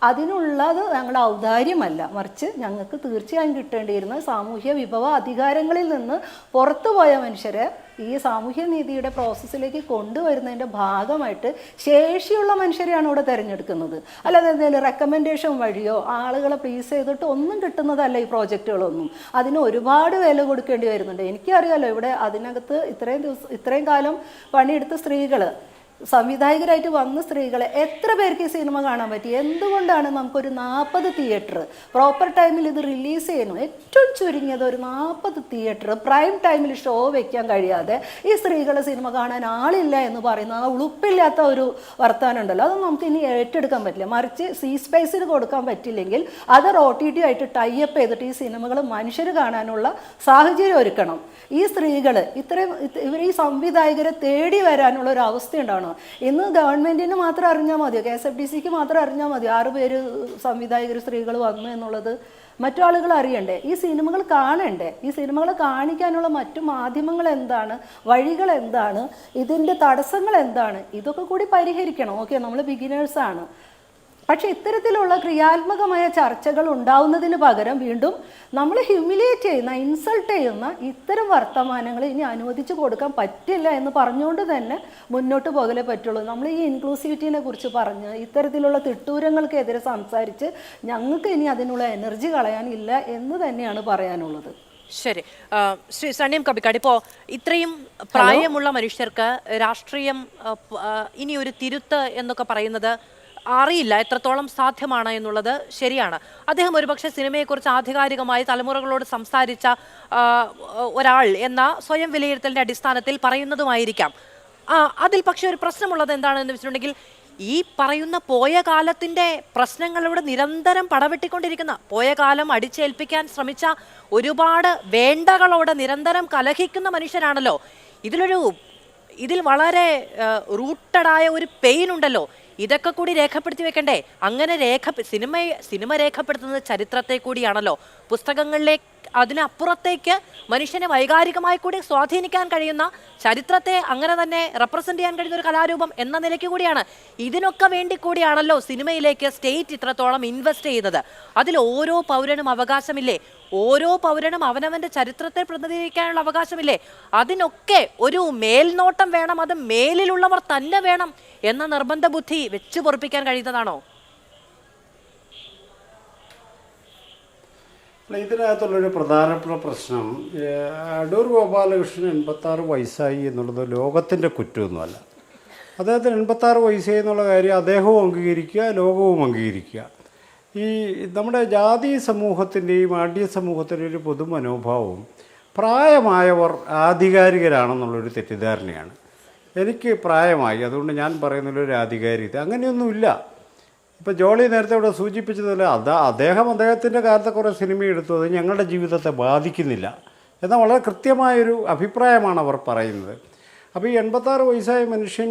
അതിനുള്ളത് ഞങ്ങളുടെ ഔദാര്യമല്ല, മറിച്ച് ഞങ്ങൾക്ക് തീർച്ചയായും കിട്ടേണ്ടിയിരുന്ന സാമൂഹ്യ വിഭവ അധികാരങ്ങളിൽ നിന്ന് പുറത്തുപോയ മനുഷ്യരെ ഈ സാമൂഹ്യ നീതിയുടെ പ്രോസസ്സിലേക്ക് കൊണ്ടുവരുന്നതിൻ്റെ ഭാഗമായിട്ട് ശേഷിയുള്ള മനുഷ്യരെയാണ് ഇവിടെ തിരഞ്ഞെടുക്കുന്നത്. അല്ലാതെ എന്തെങ്കിലും റെക്കമെൻഡേഷൻ വഴിയോ ആളുകളെ പ്ലീസ് ചെയ്തിട്ട് ഒന്നും കിട്ടുന്നതല്ല ഈ പ്രോജക്റ്റുകളൊന്നും. അതിന് ഒരുപാട് വില കൊടുക്കേണ്ടി വരുന്നുണ്ട്. എനിക്കറിയാലോ, ഇവിടെ അതിനകത്ത് ഇത്രയും കാലം പണിയെടുത്ത സ്ത്രീകൾ, സംവിധായകരായിട്ട് വന്ന സ്ത്രീകളെ എത്ര പേർക്ക് ഈ സിനിമ കാണാൻ പറ്റി? എന്തുകൊണ്ടാണ് നമുക്കൊരു 40 തിയേറ്റർ പ്രോപ്പർ ടൈമിൽ ഇത് റിലീസ് ചെയ്യുന്നു? ഏറ്റവും ചുരുങ്ങിയത് ഒരു 40 തിയേറ്റർ പ്രൈം ടൈമിൽ ഷോ വെക്കാൻ കഴിയാതെ ഈ സ്ത്രീകളെ സിനിമ കാണാൻ ആളില്ല എന്ന് പറയുന്ന ആ ഉളുപ്പില്ലാത്ത ഒരു വർത്താനം ഉണ്ടല്ലോ, അതൊന്നും നമുക്ക് ഇനി ഏറ്റെടുക്കാൻ പറ്റില്ല. മറിച്ച് സ്പേസിൽ കൊടുക്കാൻ പറ്റില്ലെങ്കിൽ അത് OTT ആയിട്ട് ടൈപ്പ് ചെയ്തിട്ട് ഈ സിനിമകൾ മനുഷ്യർ കാണാനുള്ള സാഹചര്യം ഒരുക്കണം. ഈ സ്ത്രീകൾ ഇവർ ഈ സംവിധായകരെ തേടി വരാനുള്ള ഒരു അവസ്ഥ ഉണ്ടാവണം. ഇന്ന് ഗവൺമെന്റിന് മാത്രം അറിഞ്ഞാൽ മതിയോ, KSFDCക്ക് മാത്രം അറിഞ്ഞാൽ മതിയോ 6 പേര് സംവിധായകർ സ്ത്രീകൾ വന്നു എന്നുള്ളത്? മറ്റു ആളുകൾ അറിയണ്ടേ? ഈ സിനിമകൾ കാണണ്ടേ? ഈ സിനിമകൾ കാണിക്കാനുള്ള മറ്റു മാധ്യമങ്ങൾ എന്താണ്, വഴികൾ എന്താണ്, ഇതിൻ്റെ തടസ്സങ്ങൾ എന്താണ്? ഇതൊക്കെ കൂടി പരിഹരിക്കണം. ഓക്കെ, നമ്മൾ ബിഗിനേഴ്സാണ്. പക്ഷെ ഇത്തരത്തിലുള്ള ക്രിയാത്മകമായ ചർച്ചകൾ ഉണ്ടാവുന്നതിന് പകരം വീണ്ടും നമ്മൾ ഹ്യൂമിലിയേറ്റ് ചെയ്യുന്ന, ഇൻസൾട്ട് ചെയ്യുന്ന ഇത്തരം വർത്തമാനങ്ങൾ ഇനി അനുവദിച്ചു കൊടുക്കാൻ പറ്റില്ല എന്ന് പറഞ്ഞുകൊണ്ട് തന്നെ മുന്നോട്ട് പോകലേ പറ്റുള്ളൂ. നമ്മൾ ഈ ഇൻക്ലൂസിവിറ്റിനെ കുറിച്ച് പറഞ്ഞ് ഇത്തരത്തിലുള്ള തിട്ടൂരങ്ങൾക്കെതിരെ സംസാരിച്ച് ഞങ്ങൾക്ക് ഇനി അതിനുള്ള എനർജി കളയാനില്ല എന്ന് തന്നെയാണ് പറയാനുള്ളത്. ശരി, ശ്രീ സണ്ണിയം കബിക്കാട്, ഇപ്പോൾ ഇത്രയും പ്രായമുള്ള മനുഷ്യർക്ക് രാഷ്ട്രീയം ഇനി ഒരു തിരുത്ത് എന്നൊക്കെ പറയുന്നത് അറിയില്ല എത്രത്തോളം സാധ്യമാണ് എന്നുള്ളത് ശരിയാണ്. അദ്ദേഹം ഒരുപക്ഷെ സിനിമയെക്കുറിച്ച് ആധികാരികമായി തലമുറകളോട് സംസാരിച്ച ഒരാൾ എന്ന സ്വയം വിലയിരുത്തലിൻ്റെ അടിസ്ഥാനത്തിൽ പറയുന്നതുമായിരിക്കാം. അതിൽ പക്ഷേ ഒരു പ്രശ്നമുള്ളത് എന്താണെന്ന് വെച്ചിട്ടുണ്ടെങ്കിൽ, ഈ പറയുന്ന പോയ കാലത്തിൻ്റെ പ്രശ്നങ്ങളിലൂടെ നിരന്തരം പടവെട്ടിക്കൊണ്ടിരിക്കുന്ന, പോയ കാലം അടിച്ചേൽപ്പിക്കാൻ ശ്രമിച്ച ഒരുപാട് വേണ്ടകളോടെ നിരന്തരം കലഹിക്കുന്ന മനുഷ്യരാണല്ലോ. ഇതിൽ വളരെ റൂട്ടഡായ ഒരു പെയിൻ ഉണ്ടല്ലോ. ഇതൊക്കെ കൂടി രേഖപ്പെടുത്തി വെക്കണ്ടേ? അങ്ങനെ സിനിമ രേഖപ്പെടുത്തുന്നത് ചരിത്രത്തെ കൂടിയാണല്ലോ. പുസ്തകങ്ങളിലേക്ക് അതിനപ്പുറത്തേക്ക് മനുഷ്യനെ വൈകാരികമായി കൂടി സ്വാധീനിക്കാൻ കഴിയുന്ന, ചരിത്രത്തെ അങ്ങനെ തന്നെ റെപ്രസെന്റ് ചെയ്യാൻ കഴിയുന്ന ഒരു കലാരൂപം എന്ന നിലയ്ക്ക് കൂടിയാണ്. ഇതിനൊക്കെ വേണ്ടി കൂടിയാണല്ലോ സിനിമയിലേക്ക് സ്റ്റേറ്റ് ഇത്രത്തോളം ഇൻവെസ്റ്റ് ചെയ്യുന്നത്. അതിൽ ഓരോ പൗരനും അവകാശമില്ലേ? ഓരോ പൗരനും അവനവന്റെ ചരിത്രത്തെ പ്രതിനിധീകരിക്കാനുള്ള അവകാശമില്ലേ? അതിനൊക്കെ ഒരു മേൽനോട്ടം വേണം, അത് മേലിലുള്ളവർ തന്നെ വേണം എന്ന നിർബന്ധ ബുദ്ധി വെച്ചു പൊറപ്പിക്കാൻ കഴിയുന്നതാണോ? ഇതിനകത്തുള്ളൊരു പ്രധാനപ്പെട്ട പ്രശ്നം, അടൂർ ഗോപാലകൃഷ്ണൻ 86 വയസ്സായി എന്നുള്ളത് ലോകത്തിൻ്റെ കുറ്റമൊന്നുമല്ല. അദ്ദേഹത്തിന് 86 വയസ്സായി എന്നുള്ള കാര്യം അദ്ദേഹവും അംഗീകരിക്കുക, ലോകവും അംഗീകരിക്കുക. ഈ നമ്മുടെ ജാതി സമൂഹത്തിൻ്റെയും ആഢ്യ സമൂഹത്തിൻ്റെയും ഒരു പൊതുമനോഭാവവും പ്രായമായവർ ആധികാരികരാണെന്നുള്ളൊരു തെറ്റിദ്ധാരണയാണ്. എനിക്ക് പ്രായമായി, അതുകൊണ്ട് ഞാൻ പറയുന്നതിലൊരു ആധികാരികത അങ്ങനെയൊന്നുമില്ല. ഇപ്പോൾ ജോളി നേരത്തെ ഇവിടെ സൂചിപ്പിച്ചതല്ല, അദ്ദേഹത്തിൻ്റെ കാലത്തെ കുറേ സിനിമ എടുത്തു, അത് ഞങ്ങളുടെ ജീവിതത്തെ ബാധിക്കുന്നില്ല എന്നാൽ വളരെ കൃത്യമായൊരു അഭിപ്രായമാണ് അവർ പറയുന്നത്. അപ്പോൾ ഈ 86 വയസ്സായ മനുഷ്യൻ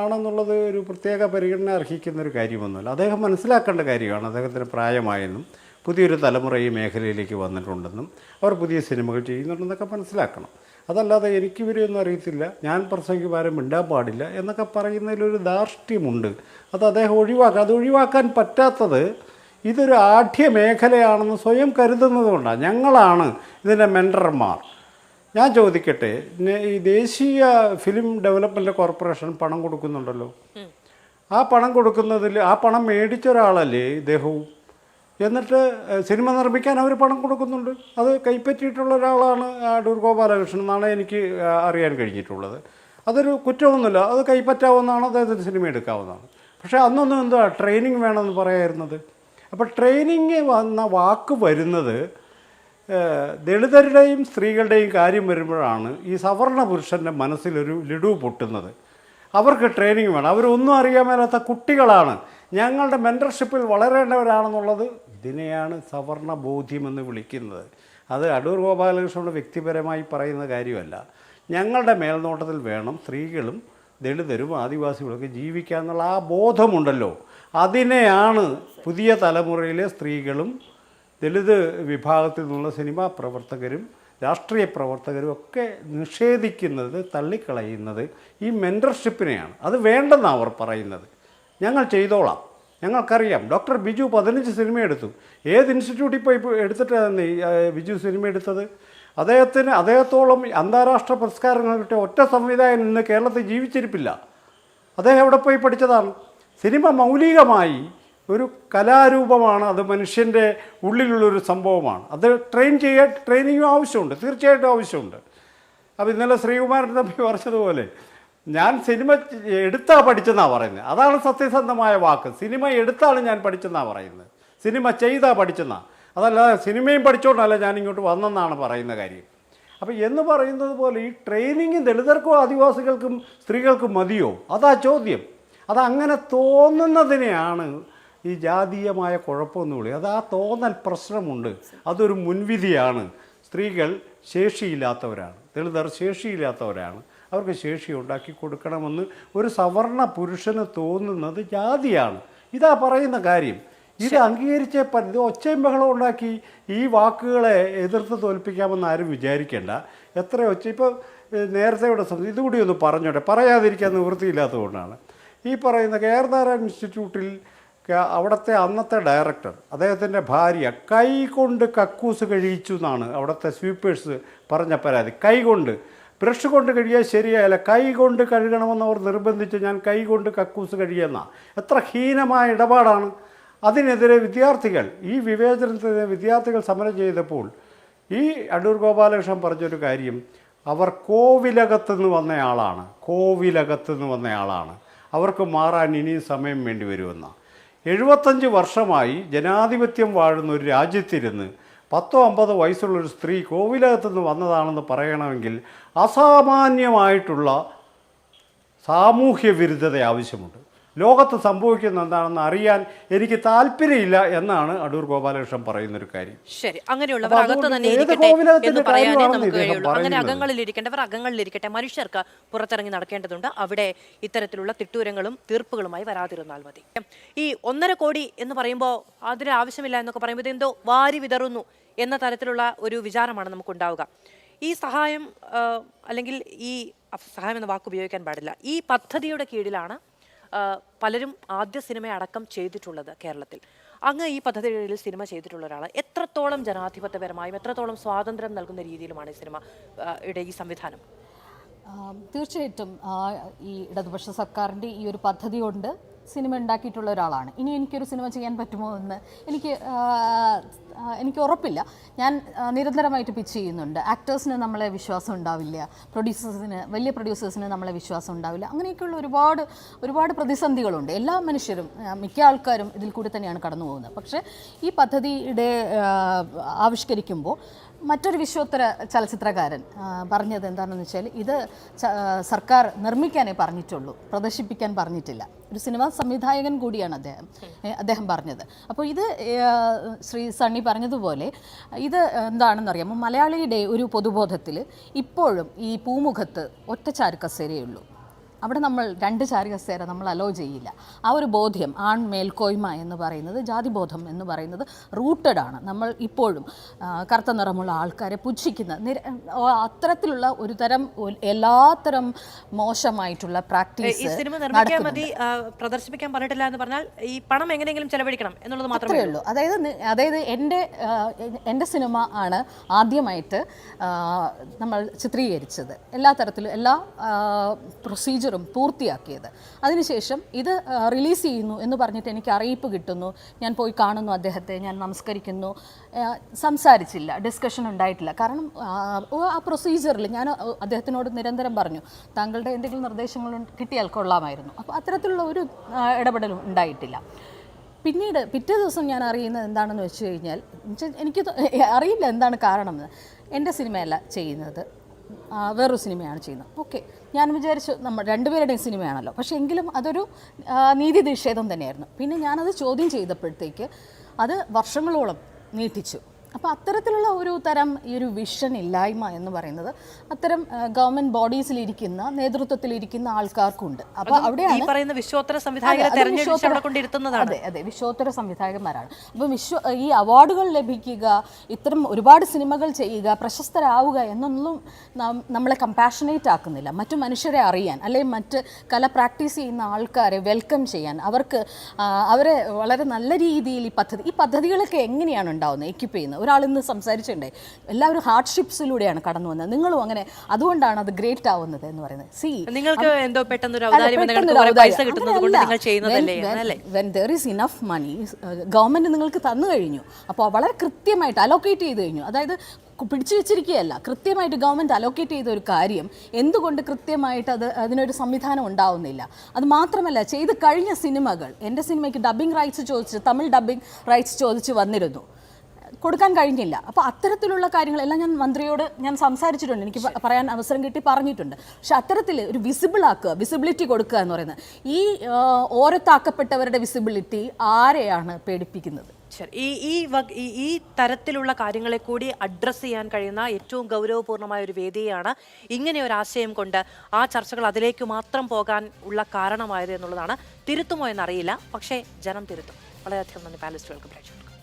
ആണെന്നുള്ളത് ഒരു പ്രത്യേക പരിഗണന അർഹിക്കുന്നൊരു കാര്യമൊന്നുമില്ല. അദ്ദേഹം മനസ്സിലാക്കേണ്ട കാര്യമാണ് അദ്ദേഹത്തിന് പ്രായമായെന്നും പുതിയൊരു തലമുറ ഈ മേഖലയിലേക്ക് വന്നിട്ടുണ്ടെന്നും അവർ പുതിയ സിനിമകൾ ചെയ്യുന്നുണ്ടെന്നൊക്കെ മനസ്സിലാക്കണം. അതല്ലാതെ എനിക്കിവരെയൊന്നും അറിയത്തില്ല, ഞാൻ പ്രസംഗിക്കുമ്പോൾ മിണ്ടാൻ പാടില്ല എന്നൊക്കെ പറയുന്നതിലൊരു ധാർഷ്ട്യമുണ്ട്. അത് അദ്ദേഹം ഒഴിവാക്കുക. അത് ഒഴിവാക്കാൻ പറ്റാത്തത് ഇതൊരു ആഢ്യ മേഖലയാണെന്ന് സ്വയം കരുതുന്നത് കൊണ്ടാണ്. ഞങ്ങളാണ് ഇതിൻ്റെ മെൻറ്റർമാർ. ഞാൻ ചോദിക്കട്ടെ, ഈ ദേശീയ ഫിലിം ഡെവലപ്മെൻറ്റ് കോർപ്പറേഷൻ പണം കൊടുക്കുന്നുണ്ടല്ലോ. ആ പണം കൊടുക്കുന്നതിൽ ആ പണം മേടിച്ച ഒരാളല്ലേ ഇദ്ദേഹവും. എന്നിട്ട് സിനിമ നിർമ്മിക്കാൻ അവർ പണം കൊടുക്കുന്നുണ്ട്. അത് കൈപ്പറ്റിയിട്ടുള്ള ഒരാളാണ് അടൂർ ഗോപാലകൃഷ്ണൻ എന്നാണ് എനിക്ക് അറിയാൻ കഴിഞ്ഞിട്ടുള്ളത്. അതൊരു കുറ്റമൊന്നുമില്ല, അത് കൈപ്പറ്റാവുന്നതാണ്, അദ്ദേഹത്തിന് സിനിമ എടുക്കാവുന്നതാണ്. പക്ഷേ അന്നൊന്നും എന്താ ട്രെയിനിങ് വേണമെന്ന് പറയായിരുന്നത്. അപ്പോൾ ട്രെയിനിങ് വന്ന വാക്ക് വരുന്നത് ദളിതരുടെയും സ്ത്രീകളുടെയും കാര്യം വരുമ്പോഴാണ് ഈ സവർണ പുരുഷൻ്റെ മനസ്സിലൊരു ലഡു പൊട്ടുന്നത്. അവർക്ക് ട്രെയിനിങ് വേണം, അവരൊന്നും അറിയാൻ മേലാത്ത കുട്ടികളാണ്. ഞങ്ങളുടെ മെൻറ്റർഷിപ്പിൽ വളരേണ്ടവരാണെന്നുള്ളത് ഇതിനെയാണ് സവർണ ബോധ്യമെന്ന് വിളിക്കുന്നത്. അത് അടൂർ ഗോപാലകൃഷ്ണനോട് വ്യക്തിപരമായി പറയുന്ന കാര്യമല്ല. ഞങ്ങളുടെ മേൽനോട്ടത്തിൽ വേണം സ്ത്രീകളും ദളിതരും ആദിവാസികളൊക്കെ ജീവിക്കുക എന്നുള്ള ആ ബോധമുണ്ടല്ലോ, അതിനെയാണ് പുതിയ തലമുറയിലെ സ്ത്രീകളും ദളിത് വിഭാഗത്തിൽ നിന്നുള്ള സിനിമാ പ്രവർത്തകരും രാഷ്ട്രീയ പ്രവർത്തകരും ഒക്കെ നിഷേധിക്കുന്നത്, തള്ളിക്കളയുന്നത് ഈ മെൻറ്റർഷിപ്പിനെയാണ്. അത് വേണ്ടെന്നാണ് അവർ പറയുന്നത്. ഞങ്ങൾ ചെയ്തോളാം, ഞങ്ങൾക്കറിയാം. ഡോക്ടർ ബിജു 15 സിനിമ എടുത്തു. ഏത് ഇൻസ്റ്റിറ്റ്യൂട്ടിൽ പോയി എടുത്തിട്ടാണ് ബിജു സിനിമ എടുത്തത്? അദ്ദേഹത്തോളം അന്താരാഷ്ട്ര പുരസ്കാരങ്ങൾ കിട്ടിയ ഒറ്റ സംവിധായകൻ ഇന്ന് കേരളത്തിൽ ജീവിച്ചിരിപ്പില്ല. അദ്ദേഹം എവിടെ പോയി പഠിച്ചതാണ്? സിനിമ മൗലികമായി ഒരു കലാരൂപമാണ്, അത് മനുഷ്യൻ്റെ ഉള്ളിലുള്ളൊരു സംഭവമാണ്. അത് ട്രെയിനിങ്ങും ആവശ്യമുണ്ട്, തീർച്ചയായിട്ടും ആവശ്യമുണ്ട്. അപ്പോൾ ഇന്നലെ ശ്രീകുമാരൻ തമ്പി പറഞ്ഞതുപോലെ ഞാൻ സിനിമ എടുത്താ പഠിച്ചെന്നാണ് പറയുന്നത്. അതാണ് സത്യസന്ധമായ വാക്ക്. സിനിമ എടുത്താണ് ഞാൻ പഠിച്ചെന്നാണ് പറയുന്നത്, സിനിമ ചെയ്താ പഠിച്ചെന്നാണ്. അതല്ലാതെ സിനിമയും പഠിച്ചോണ്ടല്ല ഞാൻ ഇങ്ങോട്ട് വന്നെന്നാണ് പറയുന്ന കാര്യം. അപ്പോൾ എന്ന് പറയുന്നത് പോലെ ഈ ട്രെയിനിങ് ദളിതർക്കും ആദിവാസികൾക്കും സ്ത്രീകൾക്കും മതിയോ? അതാ ചോദ്യം. അതങ്ങനെ തോന്നുന്നതിനെയാണ് ഈ ജാതീയമായ കുഴപ്പമെന്ന് വിളിക്കുക. അത് ആ തോന്നൽ പ്രശ്നമുണ്ട്, അതൊരു മുൻവിധിയാണ്. സ്ത്രീകൾ ശേഷിയില്ലാത്തവരാണ്, ദളിതർ ശേഷിയില്ലാത്തവരാണ്, അവർക്ക് ശേഷി ഉണ്ടാക്കി കൊടുക്കണമെന്ന് ഒരു സവർണ പുരുഷന് തോന്നുന്നത് ജാതിയാണ്. ഇതാ പറയുന്ന കാര്യം. ഇത് അംഗീകരിച്ചേ ഇത് ഒച്ചയും ബഹളം ഉണ്ടാക്കി ഈ വാക്കുകളെ എതിർത്ത് തോൽപ്പിക്കാമെന്ന് ആരും വിചാരിക്കേണ്ട. എത്ര ഒച്ച ഇപ്പോൾ നേരത്തെ ഇവിടെ ഇതുകൂടി ഒന്ന് പറഞ്ഞോട്ടെ, പറയാതിരിക്കാൻ നിവൃത്തിയില്ലാത്തതുകൊണ്ടാണ്. ഈ പറയുന്ന കെയർനാരായൺ ഇൻസ്റ്റിറ്റ്യൂട്ടിൽ അവിടുത്തെ അന്നത്തെ ഡയറക്ടർ, അദ്ദേഹത്തിൻ്റെ ഭാര്യ കൈകൊണ്ട് കക്കൂസ് കഴിയിച്ചു എന്നാണ് അവിടുത്തെ സ്വീപ്പേഴ്സ് പറഞ്ഞ പരാതി. കൈകൊണ്ട്, ബ്രഷ് കൊണ്ട് കഴിയാൻ ശരിയായില്ല, കൈ കൊണ്ട് കഴുകണമെന്ന് അവർ നിർബന്ധിച്ച് ഞാൻ കൈ കൊണ്ട് കക്കൂസ് കഴിയുമെന്നാണ്. എത്ര ഹീനമായ ഇടപാടാണ്. അതിനെതിരെ വിദ്യാർത്ഥികൾ, ഈ വിവേചനത്തിനെതിരെ വിദ്യാർത്ഥികൾ സമരം ചെയ്തപ്പോൾ ഈ അടൂർ ഗോപാലകൃഷ്ണൻ പറഞ്ഞൊരു കാര്യം, അവർ കോവിലകത്തുനിന്ന് വന്നയാളാണ്, അവർക്ക് മാറാൻ ഇനിയും സമയം വേണ്ടി വരുമെന്നാണ്. 75 വർഷമായി ജനാധിപത്യം വാഴുന്ന ഒരു രാജ്യത്തിരുന്ന് 10-50 വയസ്സുള്ളൊരു സ്ത്രീ കോവിലകത്തുനിന്ന് വന്നതാണെന്ന് പറയണമെങ്കിൽ അസാമാന്യമായിട്ടുള്ള സാമൂഹ്യ വിരുദ്ധത ആവശ്യമുണ്ട്. ലോകത്ത് സംഭവിക്കുന്ന എന്താണെന്ന് അറിയാൻ എനിക്ക് താല്പര്യമില്ല എന്നാണ് അടൂർ ഗോപാലകൃഷ്ണൻ പറയുന്നൊരു കാര്യം. ശരി, അങ്ങനെയുള്ളവർ അകത്ത് തന്നെ ഇരിക്കട്ടെ എന്ന് പറയാനേ നമുക്ക് കഴിയുള്ളൂ. അങ്ങനെ അകങ്ങളിലിരിക്കേണ്ടവർ അകങ്ങളിലിരിക്കട്ടെ. മനുഷ്യർക്ക് പുറത്തിറങ്ങി നടക്കേണ്ടതുണ്ട്. അവിടെ ഇത്തരത്തിലുള്ള തിട്ടൂരങ്ങളും തീർപ്പുകളുമായി വരാതിരുന്നാൽ മതി. ഈ 1.5 കോടി എന്ന് പറയുമ്പോൾ അതിന് ആവശ്യമില്ല എന്നൊക്കെ പറയുമ്പോൾ ഇതെന്തോ വാരി വിതറുന്നു എന്ന തരത്തിലുള്ള ഒരു വിചാരമാണ് നമുക്കുണ്ടാവുക. ഈ സഹായം അല്ലെങ്കിൽ ഈ സഹായം എന്ന വാക്ക് ഉപയോഗിക്കാൻ പാടില്ല. ഈ പദ്ധതിയുടെ കീഴിലാണ് പലരും ആദ്യ സിനിമ അടക്കം ചെയ്തിട്ടുള്ളത് കേരളത്തിൽ. അങ്ങ് ഈ പദ്ധതികളിൽ സിനിമ ചെയ്തിട്ടുള്ള ഒരാൾ, എത്രത്തോളം ജനാധിപത്യപരമായും എത്രത്തോളം സ്വാതന്ത്ര്യം നൽകുന്ന രീതിയിലുമാണ് ഈ സിനിമയുടെ ഈ സംവിധാനം? തീർച്ചയായിട്ടും ഈ ഇടതുപക്ഷ സർക്കാരിൻ്റെ ഈ ഒരു പദ്ധതി കൊണ്ട് സിനിമ ഉണ്ടാക്കിയിട്ടുള്ള ഒരാളാണ്. ഇനി എനിക്കൊരു സിനിമ ചെയ്യാൻ പറ്റുമോ എന്ന് എനിക്ക് ഉറപ്പില്ല. ഞാൻ നിരന്തരമായിട്ട് പിച്ച് ചെയ്യുന്നുണ്ട്. ആക്ടേഴ്സിന് നമ്മളെ വിശ്വാസം ഉണ്ടാവില്ല, വലിയ പ്രൊഡ്യൂസേഴ്സിന് നമ്മളെ വിശ്വാസം ഉണ്ടാവില്ല. അങ്ങനെയൊക്കെയുള്ള ഒരുപാട് പ്രതിസന്ധികളുണ്ട്. എല്ലാ മനുഷ്യരും, മിക്ക ആൾക്കാരും ഇതിൽ കൂടി തന്നെയാണ് കടന്നു പോകുന്നത്. പക്ഷേ ഈ പദ്ധതിയുടെ ആവിഷ്കരിക്കുമ്പോൾ മറ്റൊരു വിശ്വോത്തര ചലച്ചിത്രകാരൻ പറഞ്ഞത് എന്താണെന്ന് വെച്ചാൽ, ഇത് സർക്കാർ നിർമ്മിക്കാനേ പറഞ്ഞിട്ടുള്ളൂ, പ്രദർശിപ്പിക്കാൻ പറഞ്ഞിട്ടില്ല. ഒരു സിനിമാ സംവിധായകൻ കൂടിയാണ് അദ്ദേഹം പറഞ്ഞത്. അപ്പോൾ ഇത് ശ്രീ സണ്ണി പറഞ്ഞതുപോലെ ഇത് എന്താണെന്നറിയാമോ, മലയാളിയുടെ ഒരു പൊതുബോധത്തിൽ ഇപ്പോഴും ഈ പൂമുഖത്ത് ഒറ്റ ചാരുകസേരയുള്ളൂ. അവിടെ നമ്മൾ 2 ചാരുകസേര നമ്മൾ അലോ ചെയ്യില്ല. ആ ഒരു ബോധ്യം, ആൺ മേൽക്കോയ്മ എന്ന് പറയുന്നത്, ജാതിബോധം എന്ന് പറയുന്നത് റൂട്ടഡ് ആണ്. നമ്മൾ ഇപ്പോഴും കറുത്ത നിറമുള്ള ആൾക്കാരെ പുച്ഛിക്കുന്ന അത്തരത്തിലുള്ള ഒരു തരം എല്ലാത്തരം മോശമായിട്ടുള്ള പ്രാക്ടീസ് പ്രദർശിപ്പിക്കാൻ പറഞ്ഞിട്ടില്ല എന്ന് പറഞ്ഞാൽ ഈ പണം എങ്ങനെയെങ്കിലും ചെലവഴിക്കണം എന്നുള്ളത് മാത്രമേ ഉള്ളൂ. അതായത് എൻ്റെ സിനിമ ആണ് ആദ്യമായിട്ട് നമ്മൾ ചിത്രീകരിച്ചത്, എല്ലാ തരത്തിലും എല്ലാ പ്രൊസീജിയറും പൂർത്തിയാക്കിയത്. അതിനുശേഷം ഇത് റിലീസ് ചെയ്യുന്നു എന്ന് പറഞ്ഞിട്ട് എനിക്ക് അറിയിപ്പ് കിട്ടുന്നു, ഞാൻ പോയി കാണുന്നു അദ്ദേഹത്തെ, ഞാൻ നമസ്കരിക്കുന്നു, സംസാരിച്ചില്ല, ഡിസ്കഷൻ ഉണ്ടായിട്ടില്ല. കാരണം ആ പ്രൊസീജിയറിൽ ഞാൻ അദ്ദേഹത്തിനോട് നിരന്തരം പറഞ്ഞു, താങ്കളുടെ എന്തെങ്കിലും നിർദ്ദേശങ്ങൾ കിട്ടിയാൽ കൊള്ളാമായിരുന്നു. അപ്പോൾ അത്തരത്തിലുള്ള ഒരു ഇടപെടലും ഉണ്ടായിട്ടില്ല. പിന്നീട് പിറ്റേ ദിവസം ഞാൻ അറിയുന്നത് എന്താണെന്ന് വെച്ച് കഴിഞ്ഞാൽ, എനിക്ക് അറിയില്ല എന്താണ് കാരണമെന്ന്. എൻ്റെ സിനിമയല്ല ചെയ്യുന്നത്, വേറൊരു സിനിമയാണ് ചെയ്യുന്നത്. ഓക്കെ, ഞാൻ വിചാരിച്ചു നമ്മൾ രണ്ടുപേരുടെയും സിനിമയാണല്ലോ, പക്ഷേ എങ്കിലും അതൊരു നീതി നിഷേധം തന്നെയായിരുന്നു. പിന്നെ ഞാനത് ചോദ്യം ചെയ്തപ്പോഴത്തേക്ക് അത് വർഷങ്ങളോളം നീട്ടിച്ചു. അപ്പോൾ അത്തരത്തിലുള്ള ഒരു തരം ഈ ഒരു വിഷൻ ഇല്ലായ്മ എന്ന് പറയുന്നത് അത്തരം ഗവൺമെന്റ് ബോഡീസിലിരിക്കുന്ന നേതൃത്വത്തിലിരിക്കുന്ന ആൾക്കാർക്കുണ്ട്. അപ്പോൾ അവിടെയാണ് പറയുന്ന വിശ്വോത്തര സംവിധായകരെ തെരഞ്ഞെടുത്ത് അവിടെ കൊണ്ടിരുത്തുന്നതാണ്. അതെ അതെ, വിശ്വോത്തര സംവിധായകന്മാരാണ്. അപ്പോൾ ഈ അവാർഡുകൾ ലഭിക്കുക, ഇത്തരം ഒരുപാട് സിനിമകൾ ചെയ്യുക, പ്രശസ്തരാവുക എന്നൊന്നും നമ്മളെ കമ്പാഷനേറ്റ് ആക്കുന്നില്ല. മറ്റു മനുഷ്യരെ അറിയാൻ അല്ലെങ്കിൽ മറ്റ് കല പ്രാക്ടീസ് ചെയ്യുന്ന ആൾക്കാരെ വെൽക്കം ചെയ്യാൻ, അവരെ വളരെ നല്ല രീതിയിൽ ഈ പദ്ധതികളൊക്കെ എങ്ങനെയാണ് ഉണ്ടാവുന്നത്, എക്യുപ്പ് ചെയ്യുന്നത്. ഒരാൾ ഇന്ന് സംസാരിച്ചിട്ടുണ്ടേ എല്ലാവരും ഹാർഡ്ഷിപ്സിലൂടെയാണ് കടന്നു വന്നത്, നിങ്ങളും അങ്ങനെ, അതുകൊണ്ടാണ് അത് ഗ്രേറ്റ് ആവുന്നത് എന്ന് പറയുന്നത്. നിങ്ങൾക്ക് എന്തോ പെട്ടെന്നൊരു പൈസ കിട്ടുന്നത് കൊണ്ട് നിങ്ങൾ ചെയ്യുന്നതല്ലേ? When there is enough money government നിങ്ങൾക്ക് തന്നു കഴിഞ്ഞു, അപ്പോൾ വളരെ കൃത്യമായിട്ട് അലോക്കേറ്റ് ചെയ്ത് കഴിഞ്ഞു. അതായത് പിടിച്ചു വെച്ചിരിക്കുകയല്ല, കൃത്യമായിട്ട് ഗവൺമെൻറ് അലോക്കേറ്റ് ചെയ്ത ഒരു കാര്യം എന്തുകൊണ്ട് കൃത്യമായിട്ട് അതിനൊരു സംവിധാനം ഉണ്ടാവുന്നില്ല. അത് മാത്രമല്ല, ചെയ്ത് കഴിഞ്ഞ സിനിമകൾ, എൻ്റെ സിനിമയ്ക്ക് ഡബ്ബിംഗ് റൈറ്റ്സ് ചോദിച്ച്, തമിഴ് ഡബ്ബിംഗ് റൈറ്റ്സ് ചോദിച്ച് വന്നിരുന്നു, കൊടുക്കാൻ കഴിഞ്ഞില്ല. അപ്പോൾ അത്തരത്തിലുള്ള കാര്യങ്ങളെല്ലാം ഞാൻ മന്ത്രിയോട് സംസാരിച്ചിട്ടുണ്ട്, എനിക്ക് പറയാൻ അവസരം കിട്ടി, പറഞ്ഞിട്ടുണ്ട്. പക്ഷെ അത്തരത്തിൽ ഒരു വിസിബിലിറ്റി കൊടുക്കുക എന്ന് പറയുന്നത്, ഈ ഓരത്താക്കപ്പെട്ടവരുടെ വിസിബിലിറ്റി ആരെയാണ് പേടിപ്പിക്കുന്നത്? ശരി, ഈ തരത്തിലുള്ള കാര്യങ്ങളെ കൂടി അഡ്രസ്സ് ചെയ്യാൻ കഴിയുന്ന ഏറ്റവും ഗൗരവപൂർണമായ ഒരു വേദിയാണ് ഇങ്ങനെ ഒരു ആശയം കൊണ്ട് ആ ചർച്ചകൾ അതിലേക്ക് മാത്രം പോകാൻ ഉള്ള കാരണമായത് എന്നുള്ളതാണ്. തിരുത്തുമോ എന്നറിയില്ല, പക്ഷേ ജനം തിരുത്തും. വളരെയധികം നന്ദി പാനലിസ്റ്റുകൾക്കും പ്രേക്ഷകർക്കും.